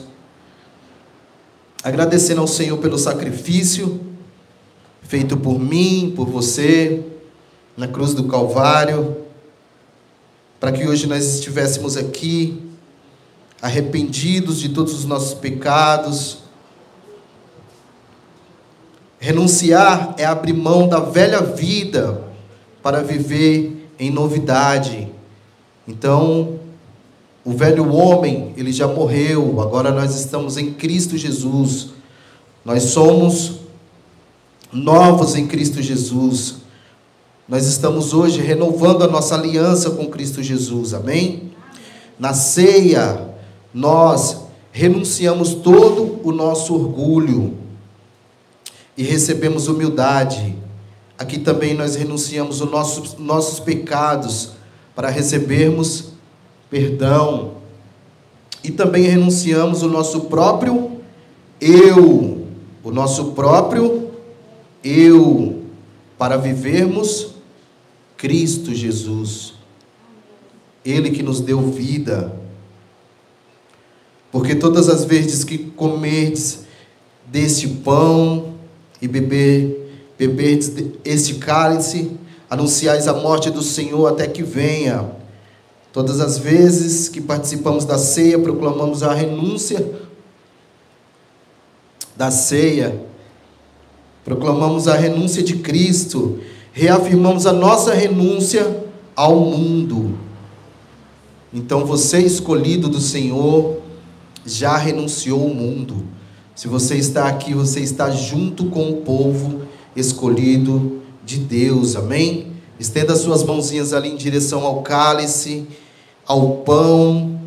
agradecendo ao Senhor pelo sacrifício feito por mim, por você, na cruz do Calvário, para que hoje nós estivéssemos aqui, arrependidos de todos os nossos pecados. Renunciar é abrir mão da velha vida para viver em novidade. Então, o velho homem, ele já morreu, agora nós estamos em Cristo Jesus. Nós somos novos em Cristo Jesus. Nós estamos hoje renovando a nossa aliança com Cristo Jesus, amém? Na ceia, nós renunciamos todo o nosso orgulho e recebemos humildade. Aqui também nós renunciamos os nossos pecados para recebermos perdão. E também renunciamos o nosso próprio eu, para vivermos Cristo Jesus. Ele que nos deu vida. Porque todas as vezes que comerdes deste pão e beberdes este cálice, anunciais a morte do Senhor até que venha. Todas as vezes que participamos da ceia, proclamamos a renúncia da ceia, proclamamos a renúncia de Cristo, reafirmamos a nossa renúncia ao mundo. Então você, escolhido do Senhor, já renunciou ao mundo. Se você está aqui, você está junto com o povo escolhido de Deus, amém? Estenda suas mãozinhas ali em direção ao cálice, ao pão,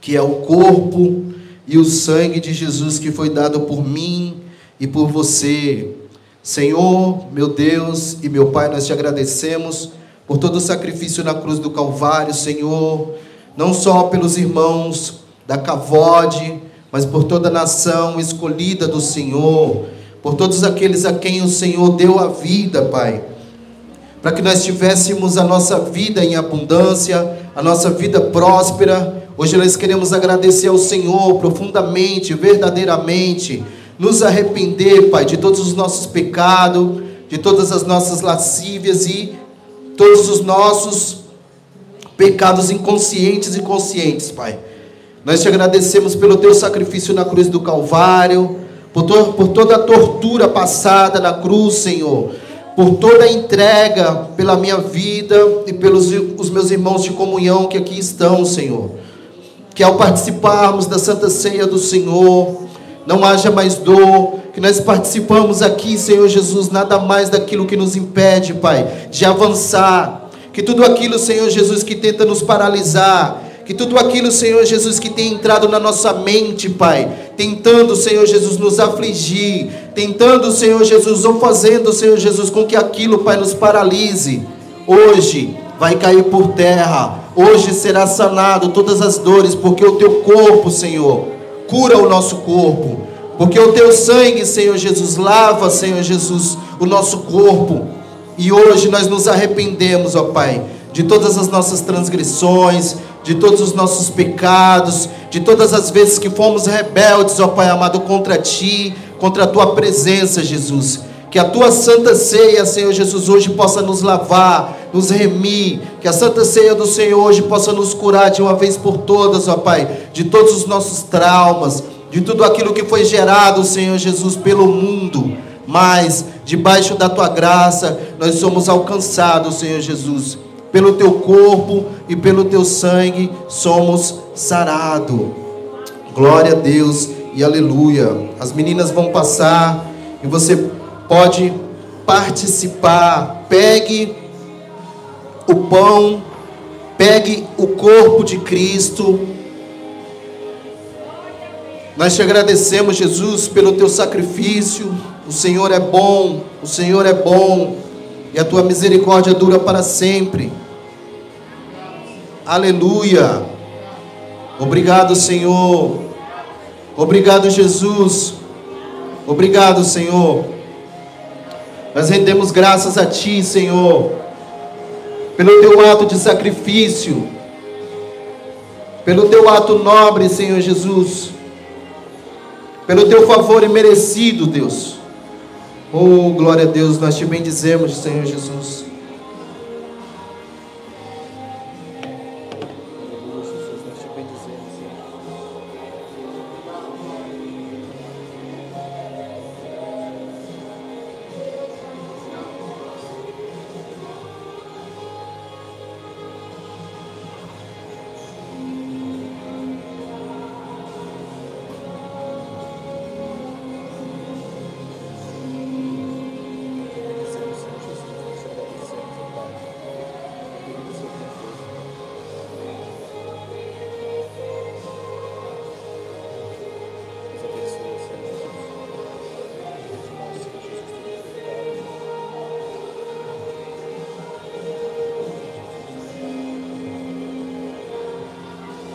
que é o corpo e o sangue de Jesus que foi dado por mim e por você. Senhor, meu Deus e meu Pai, nós te agradecemos por todo o sacrifício na cruz do Calvário, Senhor, não só pelos irmãos da Cavode, mas por toda a nação escolhida do Senhor, por todos aqueles a quem o Senhor deu a vida, Pai, para que nós tivéssemos a nossa vida em abundância, a nossa vida próspera. Hoje nós queremos agradecer ao Senhor profundamente, verdadeiramente, nos arrepender, Pai, de todos os nossos pecados, de todas as nossas lascívias e todos os nossos pecados inconscientes e conscientes, Pai. Nós te agradecemos pelo teu sacrifício na cruz do Calvário, por toda a tortura passada na cruz, Senhor, por toda a entrega pela minha vida e pelos os meus irmãos de comunhão que aqui estão, Senhor. Que ao participarmos da Santa Ceia do Senhor, não haja mais dor, que nós participamos aqui, Senhor Jesus, nada mais daquilo que nos impede, Pai, de avançar. Que tudo aquilo, Senhor Jesus, que tenta nos paralisar, que tudo aquilo, Senhor Jesus, que tem entrado na nossa mente, Pai, tentando, Senhor Jesus, nos afligir, tentando, Senhor Jesus, ou fazendo, Senhor Jesus, com que aquilo, Pai, nos paralise, hoje vai cair por terra, hoje será sanado todas as dores, porque o teu corpo, Senhor, cura o nosso corpo, porque o teu sangue, Senhor Jesus, lava, Senhor Jesus, o nosso corpo, e hoje nós nos arrependemos, ó Pai, de todas as nossas transgressões, de todos os nossos pecados, de todas as vezes que fomos rebeldes, ó Pai amado, contra Ti, contra a Tua presença, Jesus. Que a Tua Santa Ceia, Senhor Jesus, hoje possa nos lavar, nos remir, que a Santa Ceia do Senhor hoje possa nos curar de uma vez por todas, ó Pai, de todos os nossos traumas, de tudo aquilo que foi gerado, Senhor Jesus, pelo mundo, mas debaixo da Tua graça, nós somos alcançados, Senhor Jesus, pelo Teu corpo e pelo Teu sangue, somos sarados. Glória a Deus e aleluia. As meninas vão passar e você pode participar. Pegue o pão, pegue o corpo de Cristo. Nós te agradecemos, Jesus, pelo Teu sacrifício. O Senhor é bom, o Senhor é bom, e a Tua misericórdia dura para sempre. Aleluia. Obrigado, Senhor. Obrigado, Jesus. Obrigado, Senhor. Nós rendemos graças a Ti, Senhor, pelo Teu ato de sacrifício, pelo Teu ato nobre, Senhor Jesus, pelo Teu favor imerecido, Deus. Oh, glória a Deus, nós Te bendizemos, Senhor Jesus.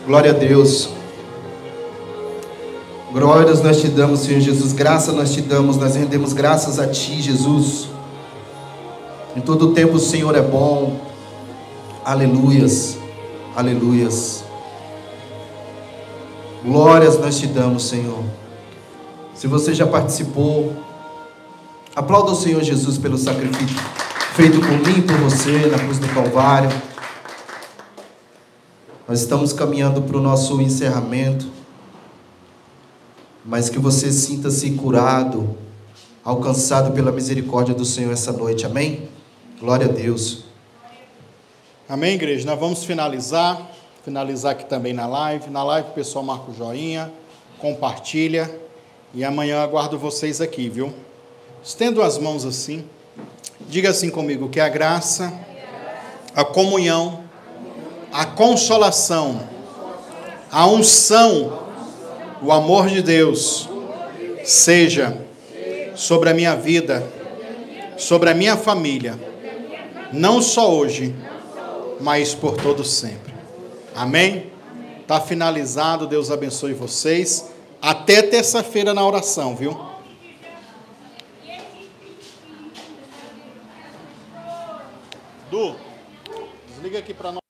Glória a Deus. Glórias nós Te damos, Senhor Jesus. Graça nós Te damos. Nós rendemos graças a Ti, Jesus. Em todo o tempo o Senhor é bom. Aleluias. Aleluias. Glórias nós te damos, Senhor. Se você já participou, aplauda o Senhor Jesus pelo sacrifício feito por mim e por você na cruz do Calvário. Nós estamos caminhando para o nosso encerramento, mas que você sinta-se curado, alcançado pela misericórdia do Senhor essa noite, amém? Glória a Deus. Amém, igreja? Nós vamos finalizar aqui também na live. Na live o pessoal marca o joinha, compartilha, e amanhã eu aguardo vocês aqui, viu? Estendo as mãos assim, diga assim comigo, que a graça, a comunhão, a consolação, a unção, o amor de Deus, seja sobre a minha vida, sobre a minha família, não só hoje, mas por todo sempre. Amém? Está finalizado, Deus abençoe vocês. Até terça-feira na oração, viu? Du, desliga aqui para nós.